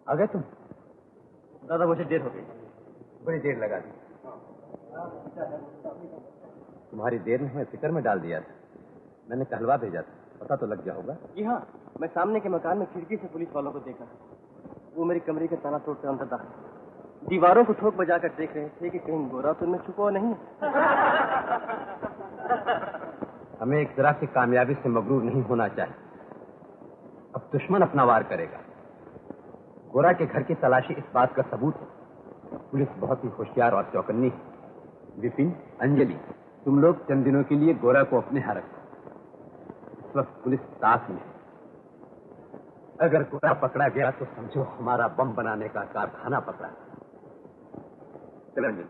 आ गए तुम? दादा मुझे देर हो गई। बड़ी देर लगा दी। तुम्हारी देर ने हमें फिक्र में डाल दिया था। मैंने कहलवा भेजा था, पता तो लग गया होगा। जी हाँ, मैं सामने के मकान में खिड़की से पुलिस वालों को देखा। वो मेरी कमरे के ताला तोड़कर अंदर दाखिल, दीवारों को ठोक बजाकर देख रहे थे कि कहीं गोरा तो इनमें छुपा नहीं। हमें एक तरह की कामयाबी से मगरूर नहीं होना चाहिए। अब दुश्मन अपना वार करेगा। गोरा के घर की तलाशी इस बात का सबूत है। पुलिस बहुत ही होशियार और चौकन्नी है। विपिन, अंजलि, तुम लोग चंद दिनों के लिए गोरा को अपने यहाँ रखो। इस वक्त पुलिस साथ में है। अगर गोरा पकड़ा गया तो समझो हमारा बम बनाने का कारखाना पकड़ा। चलो अंजलि।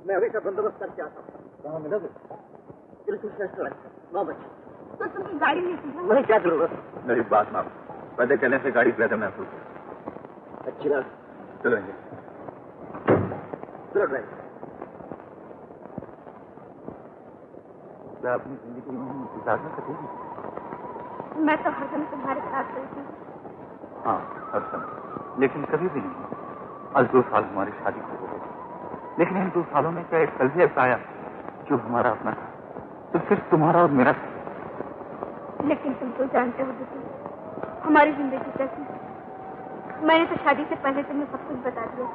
मैं अभी का बंदोबस्त करके आता हूँ। वहाँ मिलोगे? बिल्कुल रेस्टोरेंट 9 बजे। तो तुमकी गाड़ी नहीं थी? नहीं, क्या जरूरत? मेरी बात मानो, पैदल चलने से गाड़ी ज्यादा महसूस है। अच्छी बात। चलो ड्राइव। क्या अपनी जिंदगी में गुजारना सकेगी? मैं तो हर समय तुम्हारे साथ रहती हूँ। हाँ, हर समय, लेकिन कभी भी नहीं। आज 2 साल हमारी शादी को हो गए, लेकिन इन 2 सालों में क्या एक कल भी ऐसा आया जो हमारा अपना था? तो सिर्फ तुम्हारा और मेरा था। लेकिन तुम तो जानते हो दीदी, हमारी जिंदगी कैसी। मैंने तो शादी से पहले तुम्हें सब कुछ बता दिया।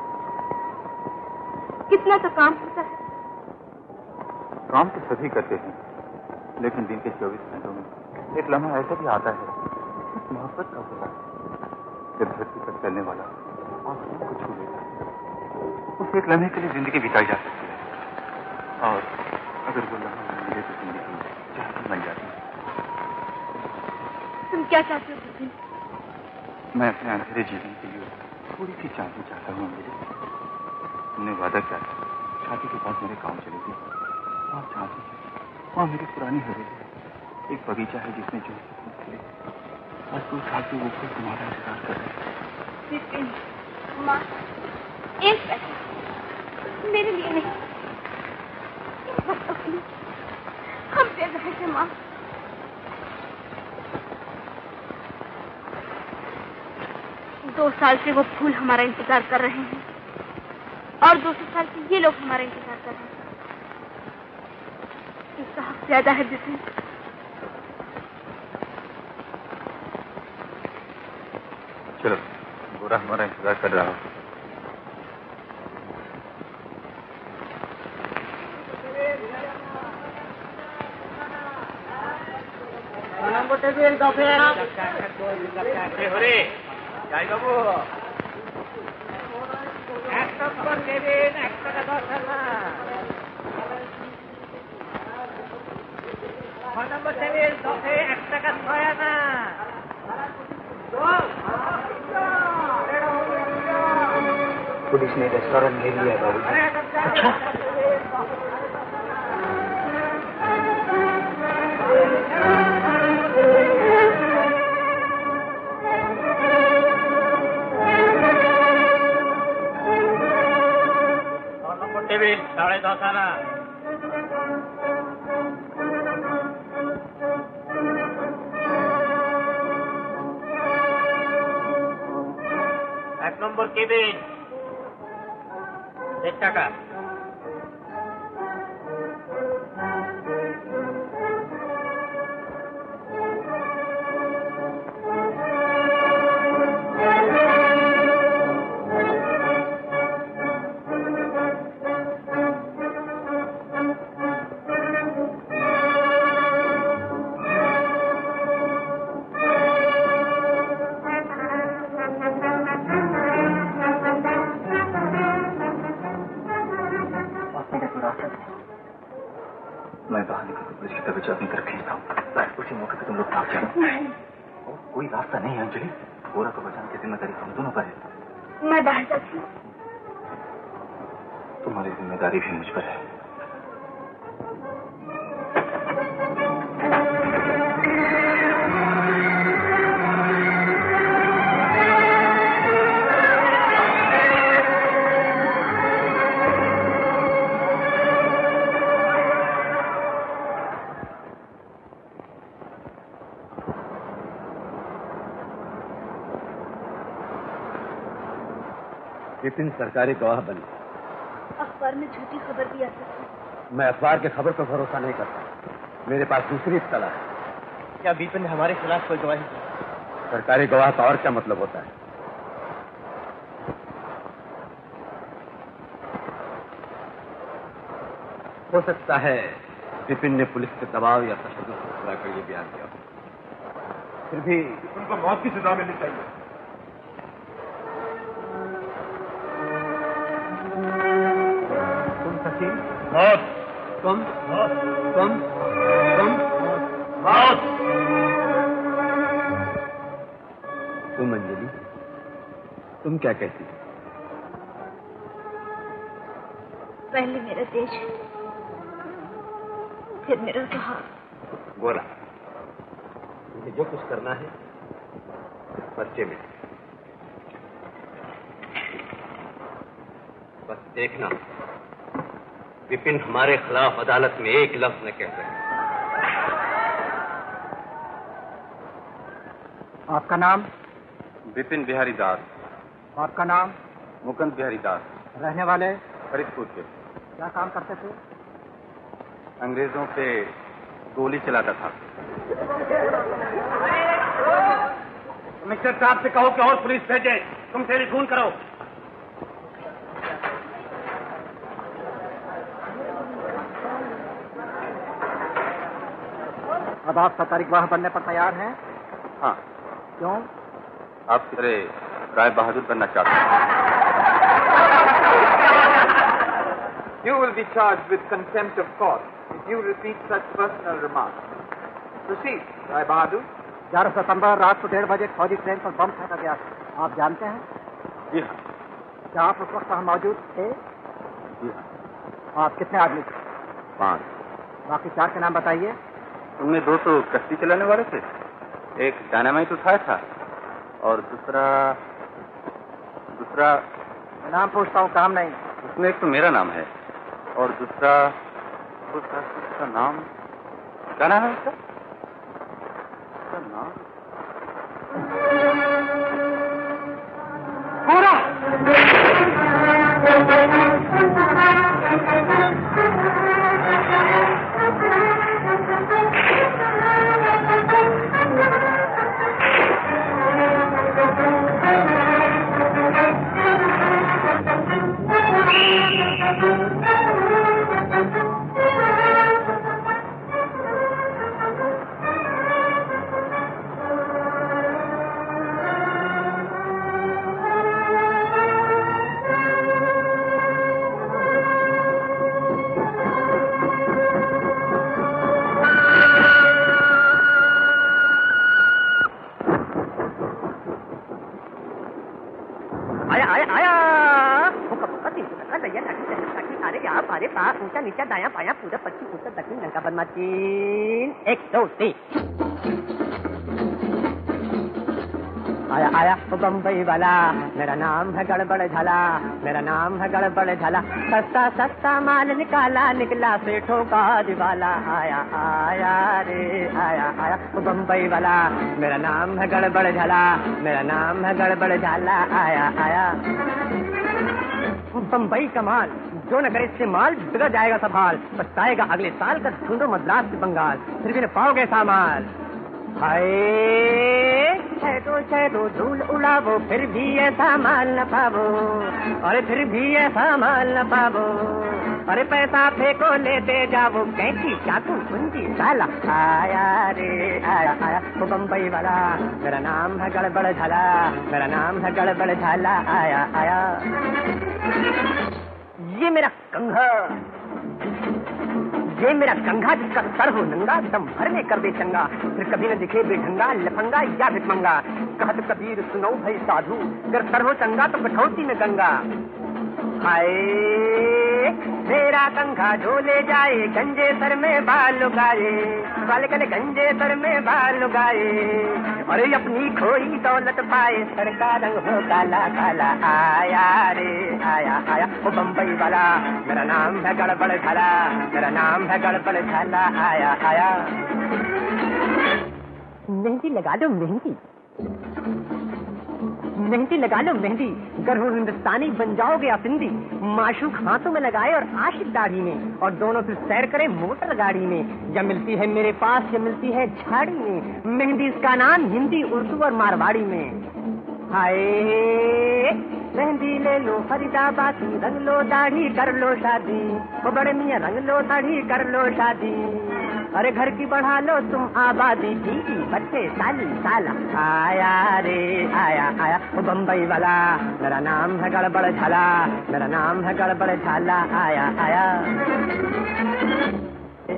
कितना तो काम होता है। काम तो सभी करते हैं, लेकिन दिन के 24 घंटों में एक लम्हा ऐसा भी आता है मोहब्बत का होता है, जब धरती पर चलने वाला आसमान को छू लेता है। उस एक लम्हे के लिए जिंदगी बिताई जा सकती है, और अगर वो लम्हा न मिले तो जिंदगी जहन्नम बन जाती है। तुम क्या चाहते हो दीदी? मैं अपने अंधेरे जीवन के लिए थोड़ी सी चांदी चाहता हूँ। तुमने वादा किया था शादी के बाद मेरे गाँव चलेगी, वहाँ चांदी है, वहाँ मेरी पुरानी हवेली है, एक बगीचा है जिसमें जो खिले। आज 2 साल से वो फूल तुम्हारा इंतजार कर रहे हैं। माँ, एक पैसा मेरे लिए नहीं, इस वक्त के लिए हम दे रहे थे। माँ, दो साल से वो फूल हमारा इंतजार कर रहे हैं, और 200 साल से ये लोग हमारा इंतजार कर रहे हैं। इसका हक ज्यादा है बिपिन। चलो, गोरा हमारा इंतजार कर रहा हो। যাই বাবু, এক নম্বর নেবেন, 1 টাকা 10 আনা। 6 নম্বর টেবিল 10-এ 1 টাকা 6 আনা। पुलिस ने रेस्टोरेंट ले लिया है बाबू। अच्छा, টেবিল 10.5 আনা। 1 নম্বর কেবিন 1 টাকা। मैं बाहर निकल पुलिस की तबीयत अपनी तरफ खींचता हूँ। उसी मौके पे तुम लोग भाग जाओ। कोई रास्ता नहीं है अंजलि, गोरा को बचाने की जिम्मेदारी हम दोनों पर है। मैं बाहर जाती हूँ। तुम्हारी जिम्मेदारी भी मुझ पर है। विपिन सरकारी गवाह बने। अखबार में झूठी खबर भी आ सकती है। मैं अखबार के खबर पर भरोसा नहीं करता, मेरे पास दूसरी इत्तला है। क्या विपिन ने हमारे खिलाफ कोई गवाही दी? सरकारी गवाह का और क्या मतलब होता है? हो सकता है विपिन ने पुलिस के दबाव या तशद्दुद से पूरा कर ये बयान किया, फिर भी उनको मौत की सजा मिलनी चाहिए। तुम सचिन, मौत, तुम मौत, तुम मौत। तुम अंजलि, तुम क्या कहती हो? पहले मेरा देश, फिर मेरा सहारा। बोला, मुझे जो कुछ करना है पर्चे में, बस देखना विपिन हमारे खिलाफ अदालत में एक लफ्ज न कह सके। आपका नाम? विपिन बिहारी दास। आपका नाम? मुकुंद बिहारी दास। रहने वाले? फरीदपुर के। क्या काम करते थे? अंग्रेजों पे गोली चलाता था। कमिश्नर साहब से कहो कि और पुलिस भेजे, तुम टेलीफोन करो। अब आप सरकारी गवाह बनने पर तैयार हैं? हाँ। क्यों? आप मेरे राय बहादुर बनना चाहते हैं। You will be charged with contempt of court if you repeat such personal remarks. Proceed, Rai Bahadur. 11 सितंबर रात को 1:30 बजे फौजी ट्रेन पर बम फेंका गया। आप जानते हैं? जी हाँ। क्या आप उस वक्त वहाँ मौजूद थे? जी हाँ। आप कितने आदमी थे? 5। बाकी 4 के नाम बताइए। उनमें 2 तो कश्ती चलाने वाले थे, एक डायनामाइट उठाया था और दूसरा मैं नाम पूछता हूँ, काम नहीं। उसमें एक तो मेरा नाम है और दूसरा उसका नाम क्या नाम है उसका नाम पूरा ऊंचा नीचा दाया पाया पूरा 25 उत्तर दक्षिण लंका बनमा 3 1 2 3 आया आया वो बम्बई वाला, मेरा नाम है गड़बड़ झाला, मेरा नाम है गड़बड़ झाला। सस्ता सस्ता माल निकाला, निकला सेठों का दिवाला। आया आया रे आया आया वो बम्बई वाला, मेरा नाम है गड़बड़ झाला, मेरा नाम है गड़बड़ झाला। आया आया बम्बई का माल, जो न करे इससे माल बिगड़ जाएगा सब हाल। पछताएगा अगले साल का ढूंढो मद्रास से बंगाल, फिर भी न पाओगे सामान। हाय छेदो धूल उड़ावो, फिर भी ऐसा माल न पावो, अरे फिर भी ऐसा माल न पावो। अरे पैसा फेंको लेते जाओ, कैंची चाकू कुंजी साला। आया रे आया आया वो बम्बई वाला, मेरा नाम है गड़बड़ झाला, मेरा नाम है गड़बड़ झाला। आया आया ये मेरा कंघा, ये मेरा कंघा जिसका सर हो नंगा, दम भरने कर दे चंगा, फिर कभी न दिखे बेढंगा, लफंगा या भिखमंगा। कहत कबीर सुनो भाई साधु, अगर सर हो चंगा तो कठौती में गंगा। हाय मेरा कंघा जो ले जाए, गंजे सर में बाल लुगाए, वाले कले गंजे सर में बाल लुगाए। अरे अपनी खोई दौलत पाए, सर का रंग हो काला काला। आया रे आया आया वो बम्बई वाला, मेरा नाम है गड़बड़ झाला, मेरा नाम है गड़बड़ झाला। आया आया मेहंदी लगा दो मेहंदी, मेहंदी लगा लो मेहंदी, गर हो हिंदुस्तानी बन जाओगे आप हिंदी। माशूक हाथों में लगाए और आशिक दाढ़ी में, और दोनों फिर सैर करें मोटर गाड़ी में। या मिलती है मेरे पास या मिलती है झाड़ी में, मेहंदी इसका नाम हिंदी उर्दू और मारवाड़ी में। हाय मेहंदी ले लो फरीदाबाद की, रंग लो दाढ़ी कर लो शादी, वो बड़े मियाँ रंग लो दाढ़ी कर लो शादी। अरे घर की बढ़ा लो तुम आबादी, बीवी बच्चे साली साला। आया रे आया आया वो बम्बई वाला, मेरा नाम है गड़बड़ झाला, मेरा नाम है गड़बड़ झाला। आया आया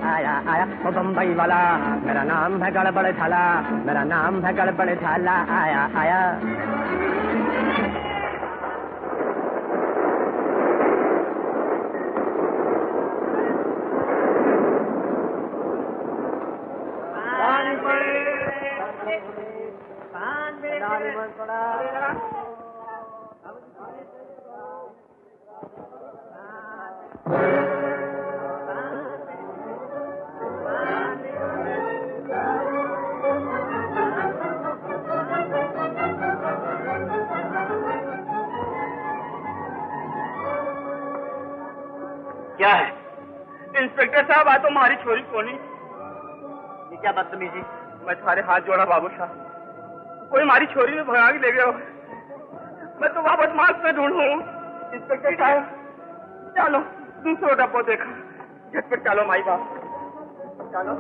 आया आया वो बम्बई वाला, मेरा नाम है गड़बड़ झाला, मेरा नाम है गड़बड़ झाला। आया आया क्या है इंस्पेक्टर साहब? आ तो हमारी छोरी कोनी। ये क्या बदतमीजी? मैं तुम्हारे हाथ जोड़ा बाबू साहब, कोई हमारी छोरी में भगा के ले गया हो। मैं तो वापस मास्क में ढूंढूं। इंस्पेक्टर साहब चलो दूसरा डब्बो देखा, झटपट चलो माई बाप चलो।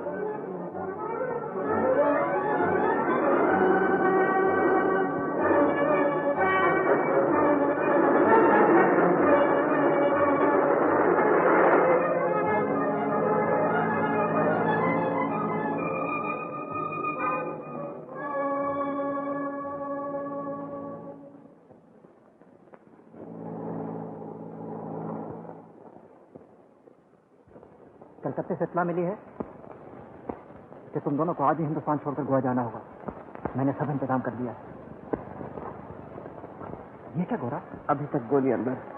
कलकत्ते से इत्तला मिली है कि तुम दोनों को आज ही हिंदुस्तान छोड़कर गोवा जाना होगा। मैंने सब इंतजाम कर दिया। ये क्या गोरा? अभी तक गोली अंदर।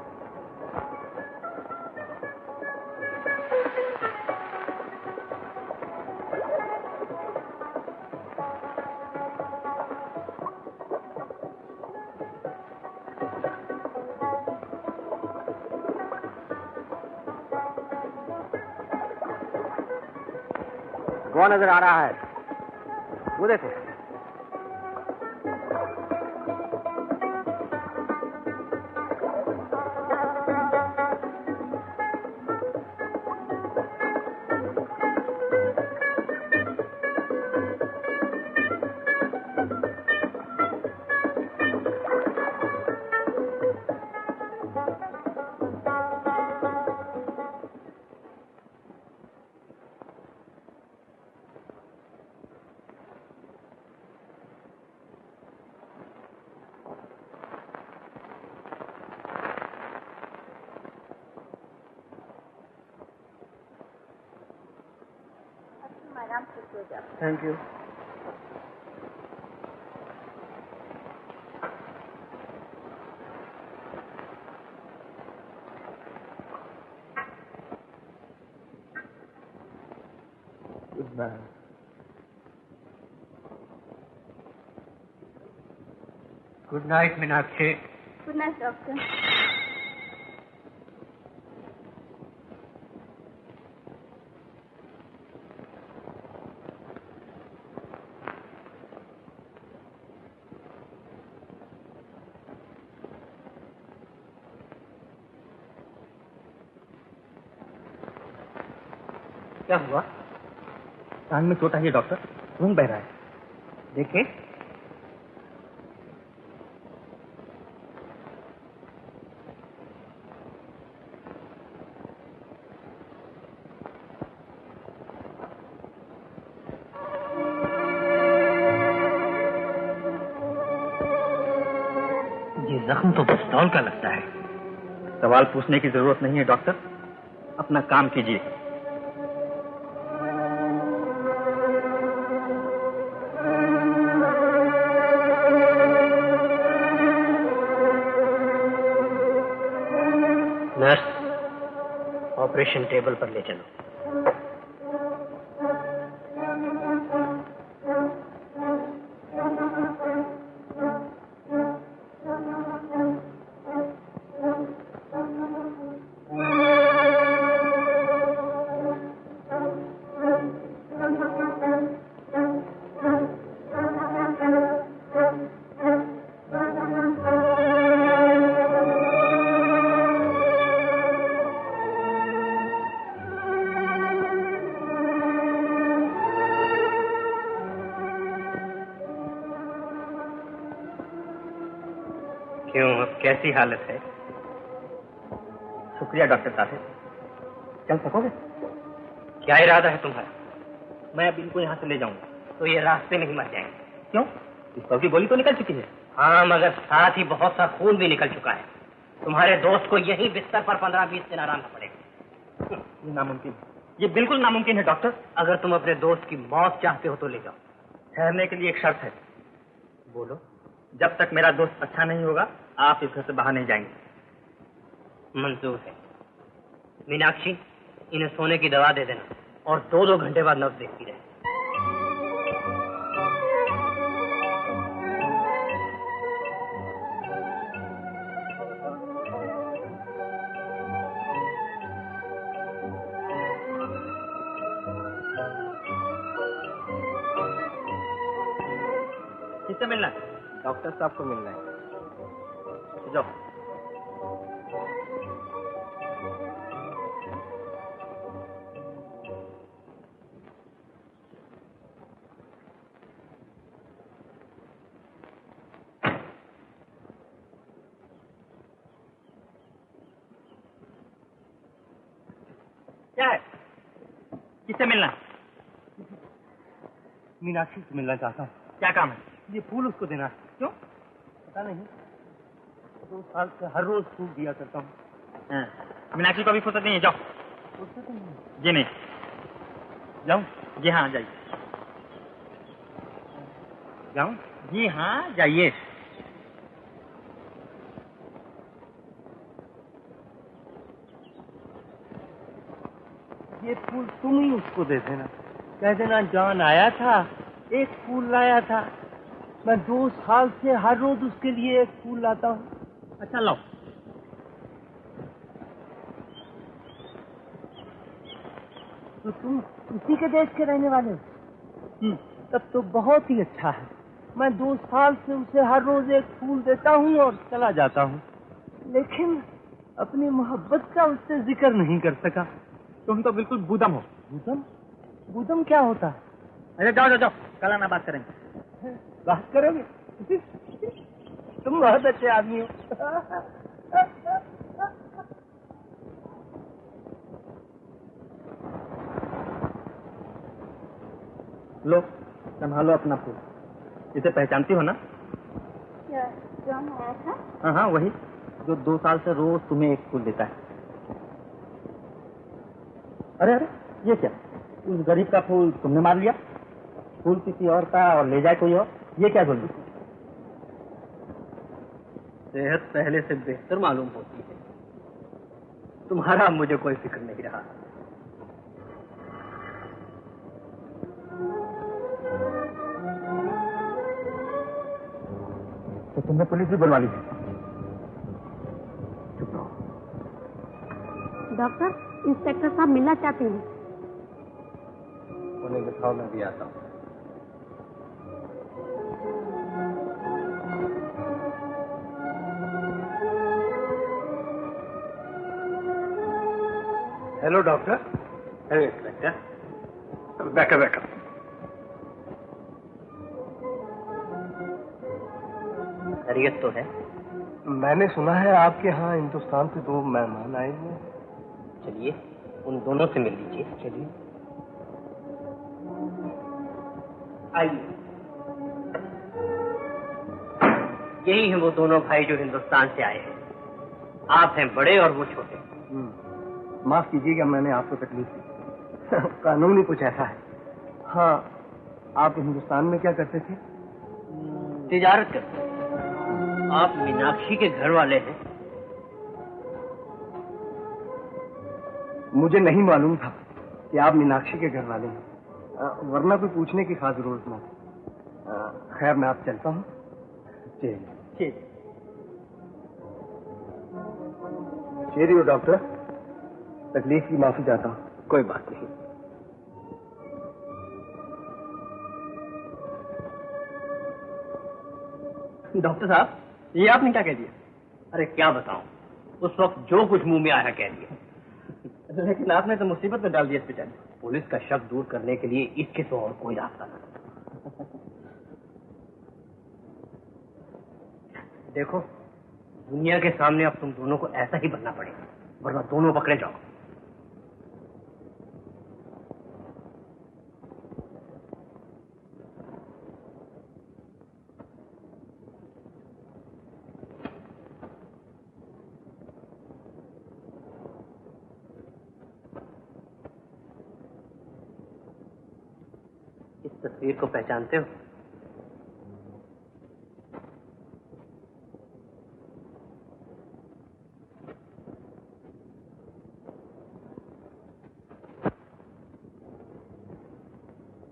गोवा नजर आ रहा है, वो देखो। Thank you. Good night. Good night Meenakshi. Good night doctor. क्या हुआ? टांग में चोट आई है डॉक्टर, खून बह रहा है। देखिए। ये जख्म तो पिस्तौल का लगता है। सवाल पूछने की जरूरत नहीं है डॉक्टर, अपना काम कीजिए। नर्स, ऑपरेशन टेबल पर ले चलो। क्यों, अब कैसी हालत है? शुक्रिया डॉक्टर साहब। चल सकोगे? क्या इरादा है तुम्हारा? मैं अब इनको यहाँ से ले जाऊंगा। तो ये रास्ते में ही मर जाएंगे। क्यों? पिस्तौल की गोली तो निकल चुकी है। हाँ, मगर साथ ही बहुत सा खून भी निकल चुका है। तुम्हारे दोस्त को यही बिस्तर पर 15-20 दिन आराम करना पड़ेगा। ये नामुमकिन, ये बिल्कुल नामुमकिन है डॉक्टर। अगर तुम अपने दोस्त की मौत चाहते हो तो ले जाओ। ठहरने के लिए एक शर्त है। बोलो। जब तक मेरा दोस्त अच्छा नहीं होगा, आप इस घर से बाहर नहीं जाएंगे। मंजूर है। मीनाक्षी, इन्हें सोने की दवा दे देना और 2-2 घंटे बाद नब्ज देखती रहे। किससे मिलना है? डॉक्टर साहब को मिलना है। जाओ। क्या है? किससे मिलना है? मीनाक्षी से मिलना चाहता हूँ। क्या काम है? ये फूल उसको देना है। क्यों? पता नहीं, 2 साल से हर रोज फूल दिया करता हूँ। हाँ, मीनाक्षी को भी फुर्सत नहीं है। जाओ। फुर्सत नहीं। जी नहीं। जाऊँ? जी हाँ, जाइए। जाऊँ? जी हाँ, जाइए। ये फूल तुम ही उसको दे देना। कह देना जॉन आया था, एक फूल लाया था। मैं 2 साल से हर रोज उसके लिए एक फूल लाता हूँ। अच्छा लो। तो तुम उसी के देश के रहने वाले हो? तब तो बहुत ही अच्छा है। मैं 2 साल से उसे हर रोज एक फूल देता हूँ और चला जाता हूँ, लेकिन अपनी मोहब्बत का उससे जिक्र नहीं कर सका। तुम तो बिल्कुल बूदम हो। बूदम? बूदम क्या होता है? अरे जाओ जाओ जाओ, कल आना बात करेंगे। बात करोगे? तुम बहुत अच्छे आदमी हो। लो, संभालो अपना फूल। इसे पहचानती हो ना? क्या जॉन आया था? हाँ हाँ, वही जो 2 साल से रोज तुम्हें एक फूल देता है। अरे अरे, ये क्या? उस गरीब का फूल तुमने मार लिया? फूल किसी और का और ले जाए कोई और? ये क्या बोली? सेहत पहले से बेहतर मालूम होती है। तुम्हारा मुझे कोई फिक्र नहीं रहा। तो तुमने पुलिस भी बुलवा ली? चुप रहो। डॉक्टर, इंस्पेक्टर साहब मिलना चाहते हैं। उन्हें दिखाओ, मैं भी आता हूँ। Hello doctor. Hello inspector. बैठो बैठो। खैरियत तो है? मैंने सुना है आपके यहाँ हिंदुस्तान से 2 मेहमान आए हुए हैं। चलिए, उन दोनों से मिल लीजिए। चलिए। आइए। यही हैं वो दोनों भाई जो हिंदुस्तान से आए हैं। आप हैं बड़े और वो छोटे। माफ कीजिएगा, मैंने आपको तकलीफ दी। कानून ही कुछ ऐसा है। हाँ, आप हिंदुस्तान में क्या करते थे? तिजारत करते। आप मीनाक्षी के घर वाले हैं? मुझे नहीं मालूम था कि आप मीनाक्षी के घर वाले हैं, वरना कोई पूछने की खास जरूरत ना थी। खैर, मैं आप चलता हूँ। ठीक। चलिए डॉक्टर, तकलीफ की माफी चाहता हूँ। कोई बात नहीं। डॉक्टर साहब, ये आपने क्या कह दिया? अरे क्या बताऊं, उस वक्त जो कुछ मुंह में आया कह दिया। लेकिन आपने तो मुसीबत में डाल दिया इस बेचारे। पुलिस का शक दूर करने के लिए इसके तो और कोई रास्ता नहीं। देखो, दुनिया के सामने अब तुम दोनों को ऐसा ही बनना पड़ेगा, वरना दोनों पकड़े जाओ। इस तस्वीर को पहचानते हो?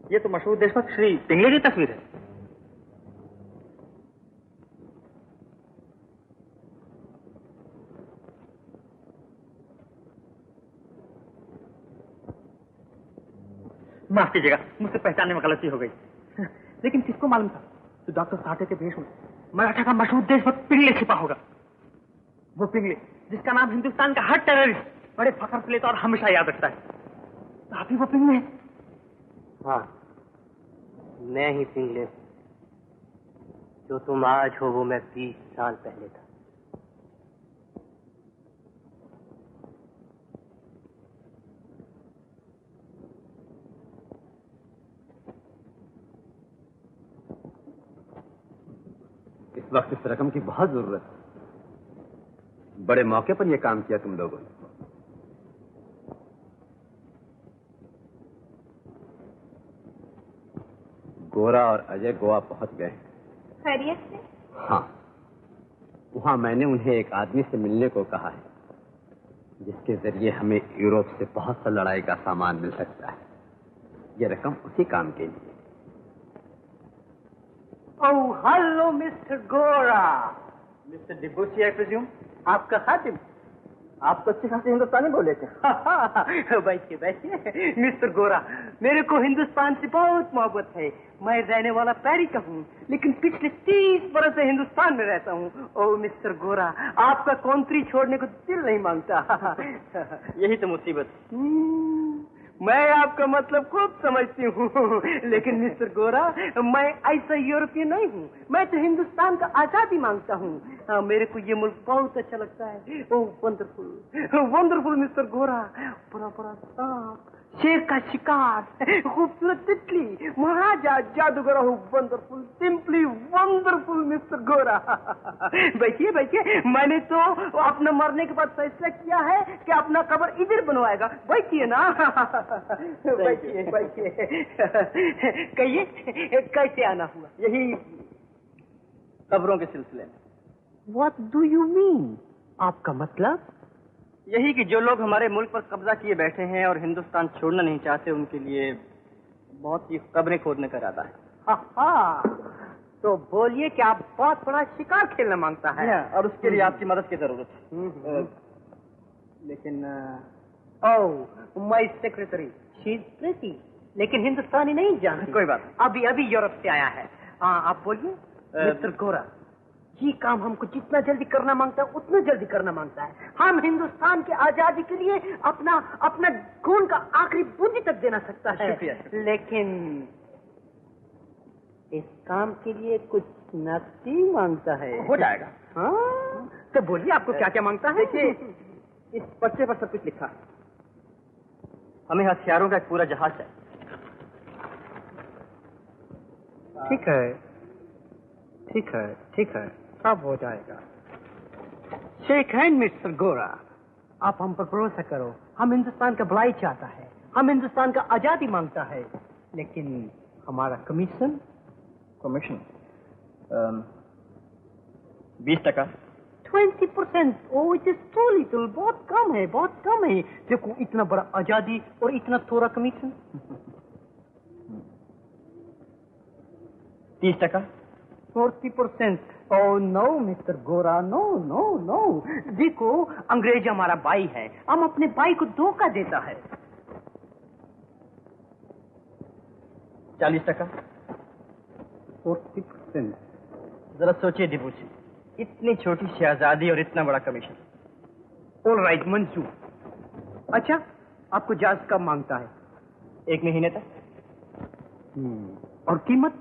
ये तो मशहूर देशभक्त श्री पिंगले की तस्वीर है। माफ कीजिएगा, मुझसे पहचानने में गलती हो गई। लेकिन किसको मालूम था तो डॉक्टर साठे के भेष में मराठा का मशहूर देशभक्त पिंगले छिपा होगा। वो पिंगले जिसका नाम हिंदुस्तान का हर टेररिस्ट बड़े फख्र से लेता और हमेशा याद रखता है। तो आप ही वो पिंगले? हाँ, मैं ही पिंगले। जो तुम आज हो वो मैं 20 साल पहले था। इस वक्त इस रकम की बहुत जरूरत है। बड़े मौके पर यह काम किया तुम लोगों ने। गोरा और अजय गोवा पहुंच गए। खैरियत से? हाँ, वहां मैंने उन्हें एक आदमी से मिलने को कहा है, जिसके जरिए हमें यूरोप से बहुत सा लड़ाई का सामान मिल सकता है। यह रकम उसी काम के लिए। ओह, हेलो मिस्टर गोरा। मिस्टर डिबोची आई प्रिज्यूम, आपका खातिम। आप तो अच्छे खासे हिंदुस्तानी बोले थे। बैठिए बैठिए। मिस्टर गोरा, मेरे को हिंदुस्तान से बहुत मोहब्बत है। मैं रहने वाला पेरिस का हूँ, लेकिन पिछले 30 बरस से हिंदुस्तान में रहता हूँ। ओह मिस्टर गोरा, आपका कंट्री छोड़ने को दिल नहीं मांगता। यही तो मुसीबत। मैं आपका मतलब खूब समझती हूँ, लेकिन मिस्टर गोरा, मैं ऐसा यूरोपियन नहीं हूँ। मैं तो हिंदुस्तान का आजादी मांगता हूँ। मेरे को ये मुल्क बहुत अच्छा लगता है। ओह वंडरफुल वंडरफुल मिस्टर गोरा। बड़ा बड़ा सांप, शेर का शिकार, खूबसूरत तितली, महाराजा, जादूगर। वंडरफुल, सिंपली वंडरफुल मिस्टर गोरा। बैठिए बैठिए। मैंने तो अपना मरने के बाद फैसला किया है कि अपना कब्र इधर बनवाएगा। बैठिए ना। बैठिए बैठिए। कहिए कैसे आना हुआ? यही कब्रों के सिलसिले में। What do you mean? आपका मतलब? यही कि जो लोग हमारे मुल्क पर कब्जा किए बैठे हैं और हिंदुस्तान छोड़ना नहीं चाहते, उनके लिए बहुत सी कब्रें खोदने का इरादा है। हाँ, तो बोलिए कि आप बहुत बड़ा शिकार खेलना मांगता है और उसके लिए आपकी मदद की जरूरत है। लेकिन oh, my secretary, she is pretty, लेकिन हिंदुस्तानी नहीं जानती। कोई बात, अभी अभी यूरोप से आया है। हाँ, आप बोलिए। मिस्टर गोरा, ये काम हमको जितना जल्दी करना मांगता है उतना जल्दी करना मांगता है। हम हिंदुस्तान की आजादी के लिए अपना अपना खून का आखिरी बूंद तक देना सकता है। लेकिन इस काम के लिए कुछ नकदी मांगता है। हो जाएगा। हाँ, तो बोलिए आपको क्या क्या मांगता है? देखिए, इस पर्चे पर सब कुछ लिखा है। हमें हथियारों का एक पूरा जहाज है। ठीक है ठीक है ठीक है, सब हो जाएगा। शेख हैंड मिस्टर गोरा, आप हम पर भरोसा करो। हम हिंदुस्तान का भलाई चाहता है, हम हिंदुस्तान का आजादी मांगता है, लेकिन हमारा commission 20%। 20%? Oh, it is too little. बहुत कम है, बहुत कम है। देखो, इतना बड़ा आजादी और इतना थोड़ा कमीशन। 30%। 40%? ओह नो मिस्टर गोरा, नो नो नो। देखो, अंग्रेज हमारा भाई है, हम अपने भाई को धोखा देता है। 40%। 40%? जरा सोचिए डिबूची, इतनी छोटी सी आजादी और इतना बड़ा कमीशन। ऑल राइट, मंजूर। अच्छा, आपको जहाज कब मांगता है? 1 महीने तक। और कीमत?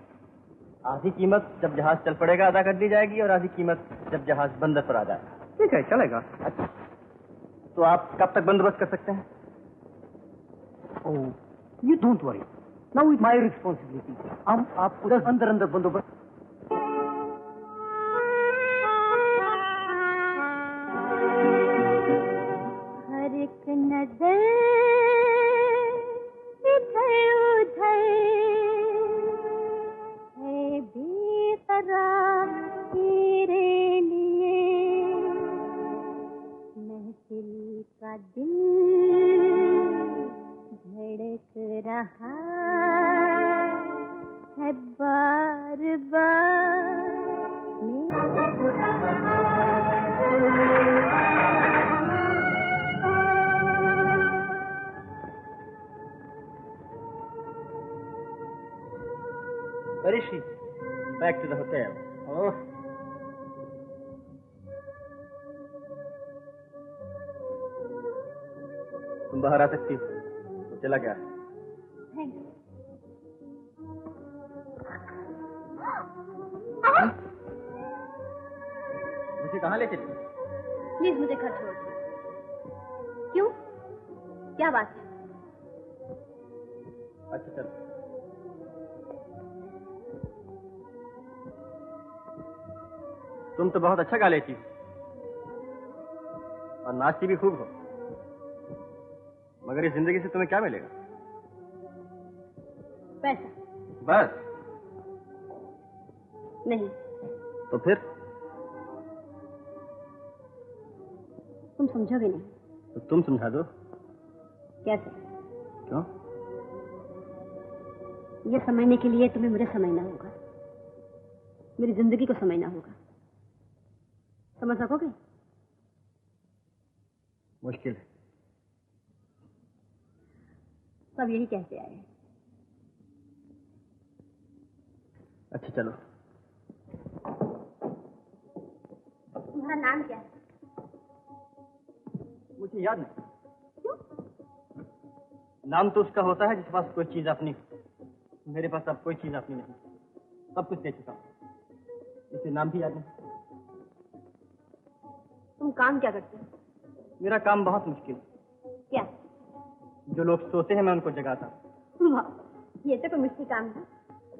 आधी कीमत जब जहाज चल पड़ेगा अदा कर दी जाएगी और आधी कीमत जब जहाज बंदर पर आ जाएगा। ठीक है, चलेगा। अच्छा, तो आप कब तक बंदोबस्त कर सकते हैं? Oh, you don't worry, now it's my responsibility. हम आप उधर अंदर अंदर बंदोबस्त। हर एक नजर इधर उधर है बेकरार तेरे लिए, महफिल का दिल धड़क रहा है बार बार। Rishi, back to the hotel. Oh. तुम बाहर आ सकती हो, तो चला गया। Thank you. मुझे कहाँ ले चली? प्लीज मुझे घर छोड़ दो। क्यों, क्या बात है? अच्छा चल। तुम तो बहुत अच्छा गा लेती हो और नाचती भी खूब हो, मगर इस जिंदगी से तुम्हें क्या मिलेगा? पैसा? बस? नहीं। तो फिर? तुम समझोगे नहीं। तो तुम समझा दो। कैसे? क्यों? ये समझने के लिए तुम्हें मुझे समझना होगा, मेरी जिंदगी को समझना होगा। समझ सकोगे? मुश्किल है। सब यही कहते आए हैं। अच्छा चलो। तुम्हारा नाम क्या है? मुझे याद नहीं। क्यों? नाम तो उसका होता है जिसके पास कोई चीज अपनी। मेरे पास अब कोई चीज अपनी नहीं, सब कुछ दे चुका हूं, इसे नाम भी याद नहीं। तुम काम क्या करते हो? मेरा काम बहुत मुश्किल। क्या? जो लोग सोते हैं मैं उनको जगाता हूं। वाह, ये तो कोई मुश्किल काम है।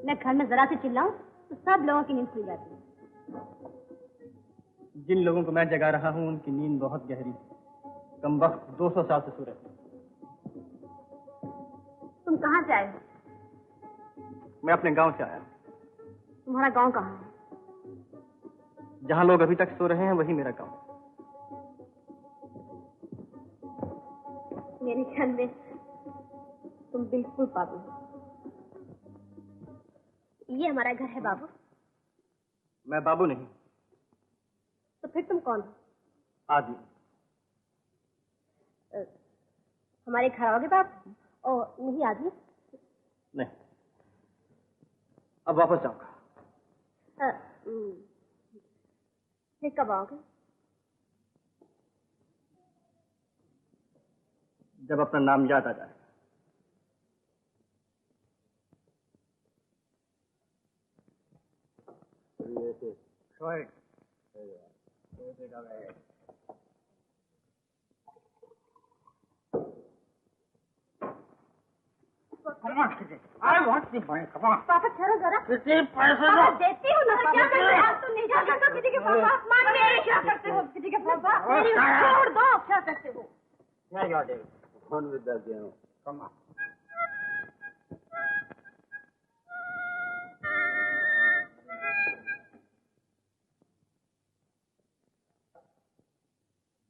मैं घर में जरा से चिल्लाऊं तो सब लोगों की नींद खुल जाती है। जिन लोगों को मैं जगा रहा हूं उनकी नींद बहुत गहरी, कम वक्त 200 साल से सो रहे हैं। तुम कहाँ से आए हो? मैं अपने गांव से आया। तुम्हारा गांव कहाँ है? जहां लोग अभी तक सो रहे हैं वही मेरा गांव। मेरे ख्याल में तुम बिल्कुल पागल हो। ये हमारा घर है बाबू। मैं बाबू नहीं। तो फिर तुम कौन हो? आदमी। हमारे घर आओगे बाप? ओ नहीं आदमी? नहीं, अब वापस जाऊंगा। फिर कब आओगे? जब अपना नाम याद आ जाए। I want the money. Come on. पापा ठहरो जरा। किसी पैसे पापा देती हूँ ना। क्या करते हो आप? तो नहीं जाते तो किसी के पापा मान मेरे क्या करते हो? किसी के पापा मेरी छोड़ दो। क्या करते हो? Yeah, you're David. On with that piano. Come on.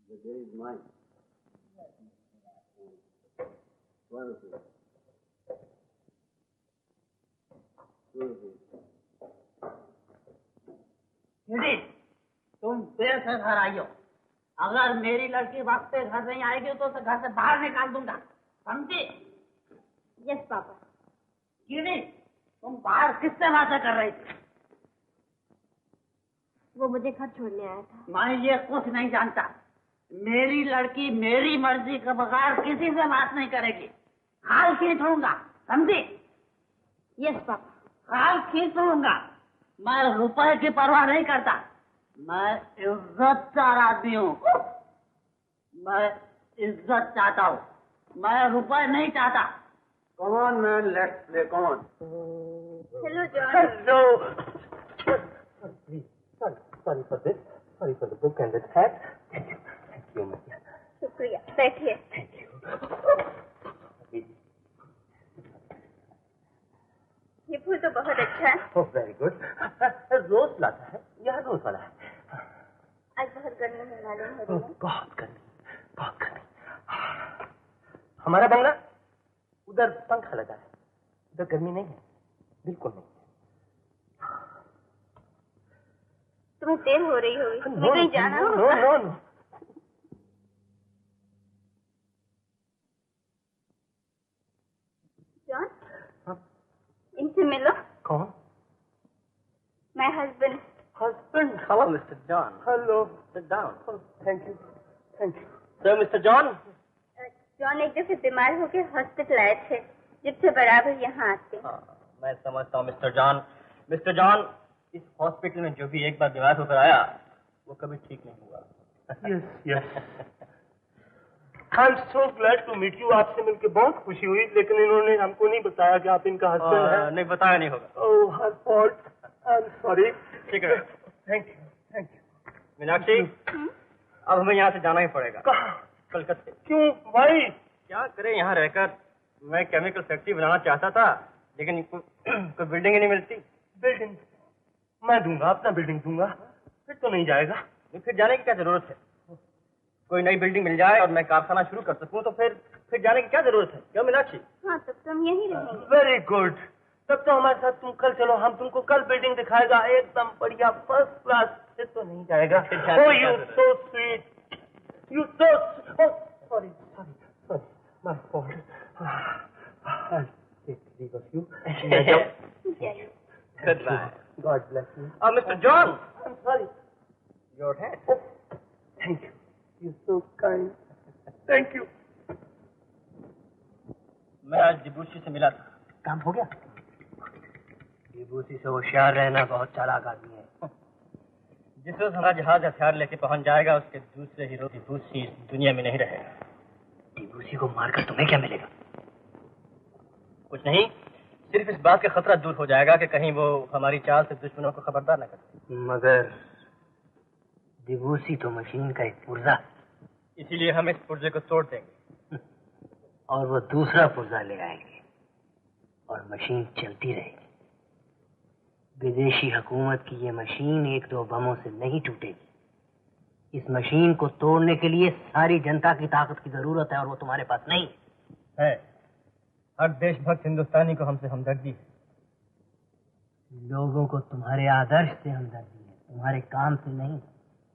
The day is mine. One of you. Two of you. तुम देर से घर आई हो। अगर मेरी लड़की वक्त पे घर नहीं आएगी तो उसे घर से बाहर निकाल दूंगा, समझी? Yes papa. कीड़ी, तुम बाहर किससे बातें कर रही थी? वो मुझे घर छोड़ने आया था। मैं ये कुछ नहीं जानता। मेरी लड़की मेरी मर्जी के बगैर किसी से बात नहीं करेगी। खाल खींच लूंगा, समझी? Yes papa. खाल खींच लूंगा। मैं रुपए की परवाह नहीं करता, मैं इज्जतदार आदमी हूँ। मैं इज्जत चाहता हूँ, मैं रुपए नहीं चाहता। Come on, man, let's play. Come on. Hello John. Hello. Sorry for this. Sorry for the book and the hat. Thank you, Maria. शुक्रिया, बैठिए। Thank you. ये फूल तो बहुत अच्छा है। Oh, very good. रोज लाता है, यह रोज वाला है। आज बहुत गर्मी में मालूम हो रही है। बहुत गर्मी, बहुत गर्मी। हमारा बंगला उधर पंखा लगा है, उधर गर्मी नहीं है, बिल्कुल नहीं है। तुम्हें देर हो रही होगी, तुम्हें कहीं जाना होगा। नो। जॉन, इनसे मिलो। कौन? My husband. Husband. Hello, Mr. John. Hello. Sit down. Oh, thank you. So, Mr. John. John एक दफे बीमार होकर हॉस्पिटल आए थे, जिससे बराबर यहाँ आते। मैं समझता हूँ मिस्टर जॉन, इस हॉस्पिटल में जो भी एक बार बीमार होकर आया वो कभी ठीक नहीं हुआ। Yes. I'm so glad to meet you. आपसे मिलकर बहुत खुशी हुई, लेकिन इन्होंने हमको नहीं बताया कि आप इनका हस्बैंड हैं। नहीं बताया नहीं होगा। Oh, her fault. I'm sorry. ठीक है। Thank you. मीनाक्षी, अब हमें यहाँ से जाना ही पड़ेगा। कहाँ? कलकत्ते। क्यों भाई? क्या करें यहाँ रहकर? मैं केमिकल फैक्ट्री बनाना चाहता था, लेकिन कोई बिल्डिंग ही नहीं मिलती। बिल्डिंग मैं दूंगा, अपना बिल्डिंग दूंगा, फिर तो नहीं जाएगा। फिर जाने की क्या जरूरत है? कोई नई बिल्डिंग मिल जाए और मैं कारखाना शुरू कर सकूं तो फिर जाने की क्या जरूरत है? क्यों मीनाक्षी? हाँ, तब तो हम यहीं रहेंगे। Very good. तब तो हमारे साथ तुम कल चलो, हम तुमको कल बिल्डिंग दिखाएगा, एकदम बढ़िया फर्स्ट क्लास। फिर तो नहीं जाएगा। Oh, you so sweet. You so sorry. My fault. I'll take leave of you. Goodbye. God bless you. Mr. John. I'm sorry. Your hat. Oh, thank you. You're so kind. Thank you. मैं आज डिबूसी से मिला था। काम हो गया? डिबूसी से होशियार रहना बहुत चालाक आदमी है। जिस रोज हमारा जहाज हथियार लेके पहुंच जाएगा, उसके दूसरे हीरो डिबूसी इस दुनिया में नहीं रहेगा। डिबूसी को मारकर तुम्हें क्या मिलेगा? कुछ नहीं, सिर्फ इस बात का खतरा दूर हो जाएगा कि कहीं वो हमारी चाल से दुश्मनों को खबरदार न करे। मगर डिबूसी तो मशीन का एक पुर्जा, इसीलिए हम इस पुर्जे को तोड़ देंगे और वो दूसरा पुर्जा ले आएंगे और मशीन चलती रहेगी। विदेशी हुकूमत की ये मशीन एक दो बमों से नहीं टूटेगी। इस मशीन को तोड़ने के लिए सारी जनता की ताकत की जरूरत है, और वो तुम्हारे पास नहीं है। हर देशभक्त हिंदुस्तानी को हमसे हमदर्दी है। लोगों को तुम्हारे आदर्श से हमदर्दी है, तुम्हारे काम से नहीं।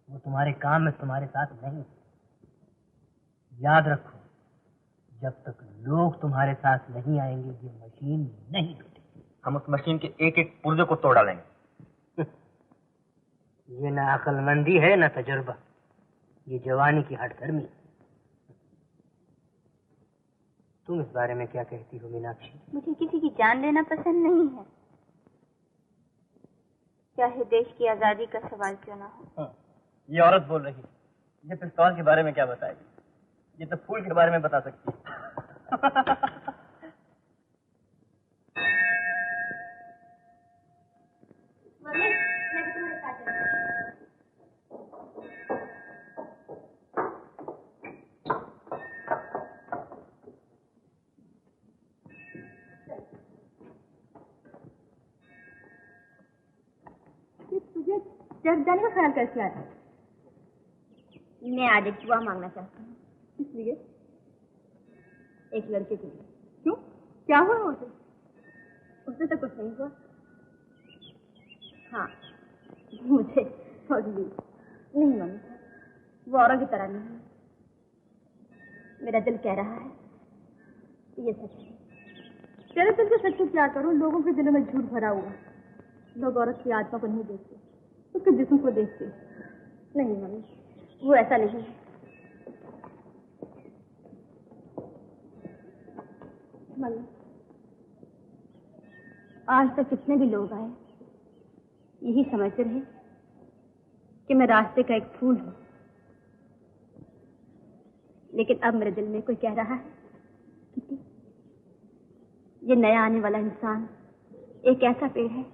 वो तुम्हारे काम में तुम्हारे साथ नहीं। याद रखो, जब तक लोग तुम्हारे साथ नहीं आएंगे ये मशीन नहीं टूटेगी। हम उस मशीन के एक एक पुर्जे को तोड़ डालेंगे। ये न अक्लमंदी है न तजुर्बा, ये जवानी की हठधर्मी। तुम इस बारे में क्या कहती हो मीनाक्षी? मुझे किसी की जान लेना पसंद नहीं है, चाहे देश की आजादी का सवाल क्यों ना हो। ये औरत बोल रही है। ये पिस्तौल के बारे में क्या बताएगी? ये तो फूल के बारे में बता सकती है। तुझे चर्च जाने का ख्याल कैसे आया? मैं आज एक दुआ मांगना चाहती हूँ। इसलिए एक लड़के के लिए। क्यों? क्या हुआ उसे? उससे तो कुछ नहीं हुआ। हाँ, मुझे थोड़ी नहीं मम्मी, वो औरों की तरह नहीं है। मेरा दिल कह रहा है ये सच है। तेरे दिल के सच को क्या करूं? लोगों के दिलों में झूठ भरा हुआ। लोग औरत की आत्मा को नहीं देखते, उसके जिस्म को देखते। नहीं मम्मी, वो ऐसा नहीं है। मम्मी, आज तक कितने भी लोग आए, यही समझते रहे कि मैं रास्ते का एक फूल हूं, लेकिन अब मेरे दिल में कोई कह रहा है कि ये नया आने वाला इंसान एक ऐसा पेड़ है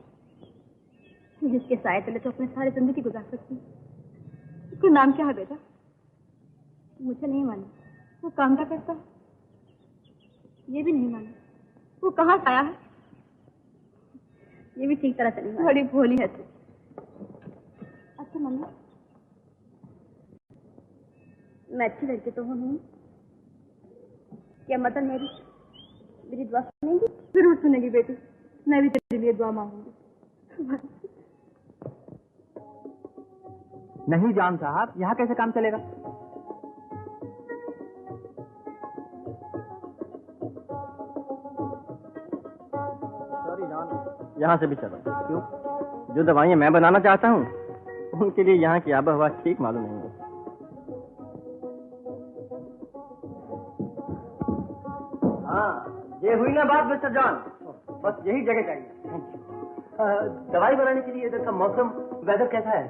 जिसके साए तले तो अपनी सारी जिंदगी गुजार सकती है। उसका नाम क्या है बेटा? मुझे नहीं मालूम। वो काम क्या करता है ये भी नहीं मालूम। वो कहाँ से आया है ये भी ठीक तरह से नहीं मालूम। बड़ी भोली है तू। अच्छा मम्मी, मैं अच्छी लड़की तो हूँ। क्या मदन मेरी दुआ सुनेगी? जरूर सुनेगी बेटी। मैं भी तेरे लिए दुआ मांगूंगी। नहीं जान साहब, यहाँ कैसे काम चलेगा? यहाँ से भी चलो। क्यों? जो दवाइयाँ मैं बनाना चाहता हूँ उनके लिए यहाँ की आबोहवा ठीक मालूम नहीं है। हाँ, ये हुई ना बात मिस्टर जॉन। बस यही जगह चाहिए। दवाई बनाने के लिए इधर का मौसम, वेदर कैसा है?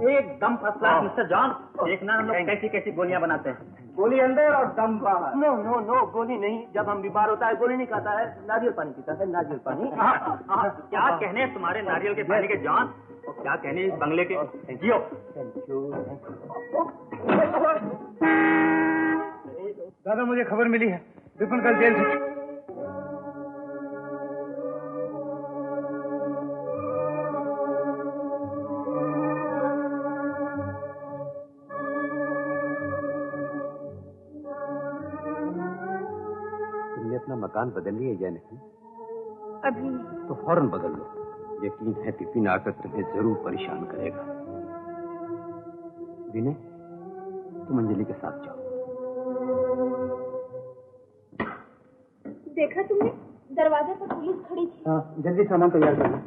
एकदम फर्स्ट क्लास मिस्टर जॉन। देखना हम लोग कैसी कैसी गोलियां बनाते हैं। गोली अंदर और दम बाहर। नो नो नो, गोली नहीं। जब हम बीमार होता है गोली नहीं खाता है, नारियल पानी पीता है। नारियल पानी। क्या कहने तुम्हारे नारियल के पानी के जॉन, और क्या कहने इस बंगले के जियो। दादा, मुझे खबर मिली है विपिन कल जेल से। अपना मकान बदल लिया या नहीं? अभी तो फौरन बदल लो। यकीन है विपिन आकर तुम्हें जरूर परेशान करेगा। विनय, तुम अंजलि के साथ जाओ। देखा तुमने? दरवाजे पर पुलिस खड़ी थी। हाँ, जल्दी सामान तैयार कर लो।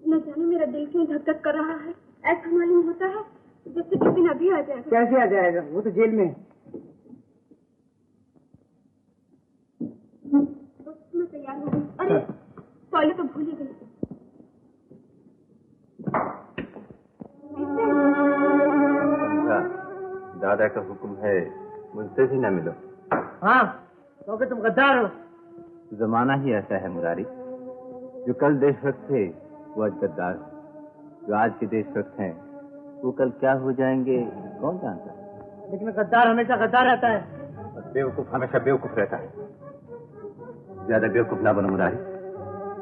न जाने मेरा दिल क्यों धक धक कर रहा है। ऐसा मालूम होता है जैसे विपिन अभी आ जाएगा। कैसे आ जाएगा? वो तो जेल में है। मैं तैयार हो गई। अरे टॉयलेट तो भूल ही गई। दादा का हुक्म है मुझसे भी न मिलो। हाँ, क्योंकि तुम गद्दार हो। जमाना ही ऐसा है मुरारी। जो कल देशभक्त थे वो आज गद्दार, जो आज के देशभक्त हैं वो कल क्या हो जाएंगे कौन जानता है। लेकिन गद्दार हमेशा गद्दार रहता है और बेवकूफ हमेशा बेवकूफ रहता है। ज्यादा बेवकूफ ना बनो मुरारी।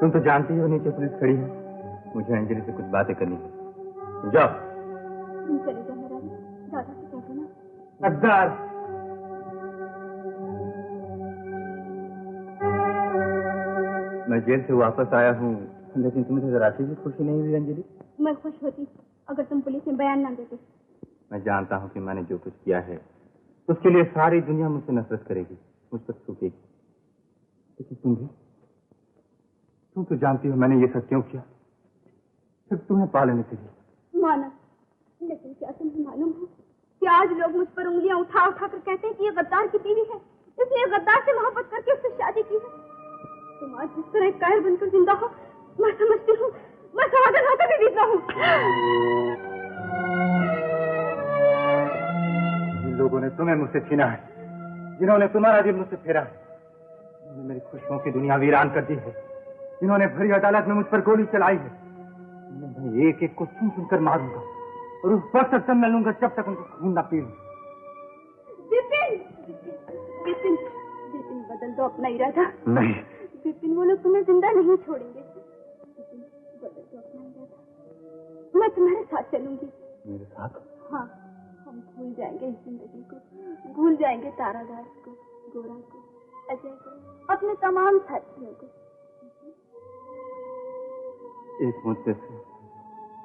तुम तो जानती हो नीचे पुलिस खड़ी है। मुझे अंजलि से कुछ बातें करनी है। जाओ। तुम चले जाओ मुरारी, दादा से कह देना। गद्दार। मैं जेल से वापस आया हूँ, लेकिन तुम्हें जरा सी भी खुशी नहीं हुई अंजलि? मैं खुश होती अगर तुम पुलिस में बयान ना देते। मैं जानता हूँ कि मैंने जो कुछ किया है उसके लिए सारी दुनिया मुझसे नफरत करेगी, मुझ पर थूकेगी। लेकिन तुम तो जानती हो मैंने ये सब क्यों किया? सिर्फ तुम्हें पालने के लिए। माना, लेकिन क्या तुम्हें मालूम है कि आज लोग मुझ पर उंगलियां उठा उठा कर कहते हैं कि ये गद्दार की बीवी है, इसलिए गद्दार से मोहब्बत करके उससे शादी की है। तुम आज जिस तरह एक कायर बनकर जिंदा हो, मैं समझती हूँ मैं समाधान होकर भी जीता हूँ। जिन लोगों ने तुम्हें मुझसे छीना है, जिन्होंने तुम्हारा दिल मुझसे फेरा है, जिन्होंने मेरी खुशियों की दुनिया वीरान कर दी है, जिन्होंने भरी अदालत में मुझ पर गोली चलाई है, मैं एक एक को सुन सुनकर मारूंगा और उस वक्त तक न लूंगा जब तक उनको खून न पी लूं। विपिन, विपिन, विपिन बदल दो अपना इरादा। नहीं विपिन, वो लोग तुम्हें जिंदा नहीं छोड़ेंगे। विपिन, बदल दो अपना इरादा। मैं तुम्हारे साथ चलूंगी। मेरे साथ? हाँ, हम भूल जाएंगे इस जिंदगी को, भूल जाएंगे तारादास को, गोरा को, अजय को, अपने तमाम साथियों को। एक मुद्दे से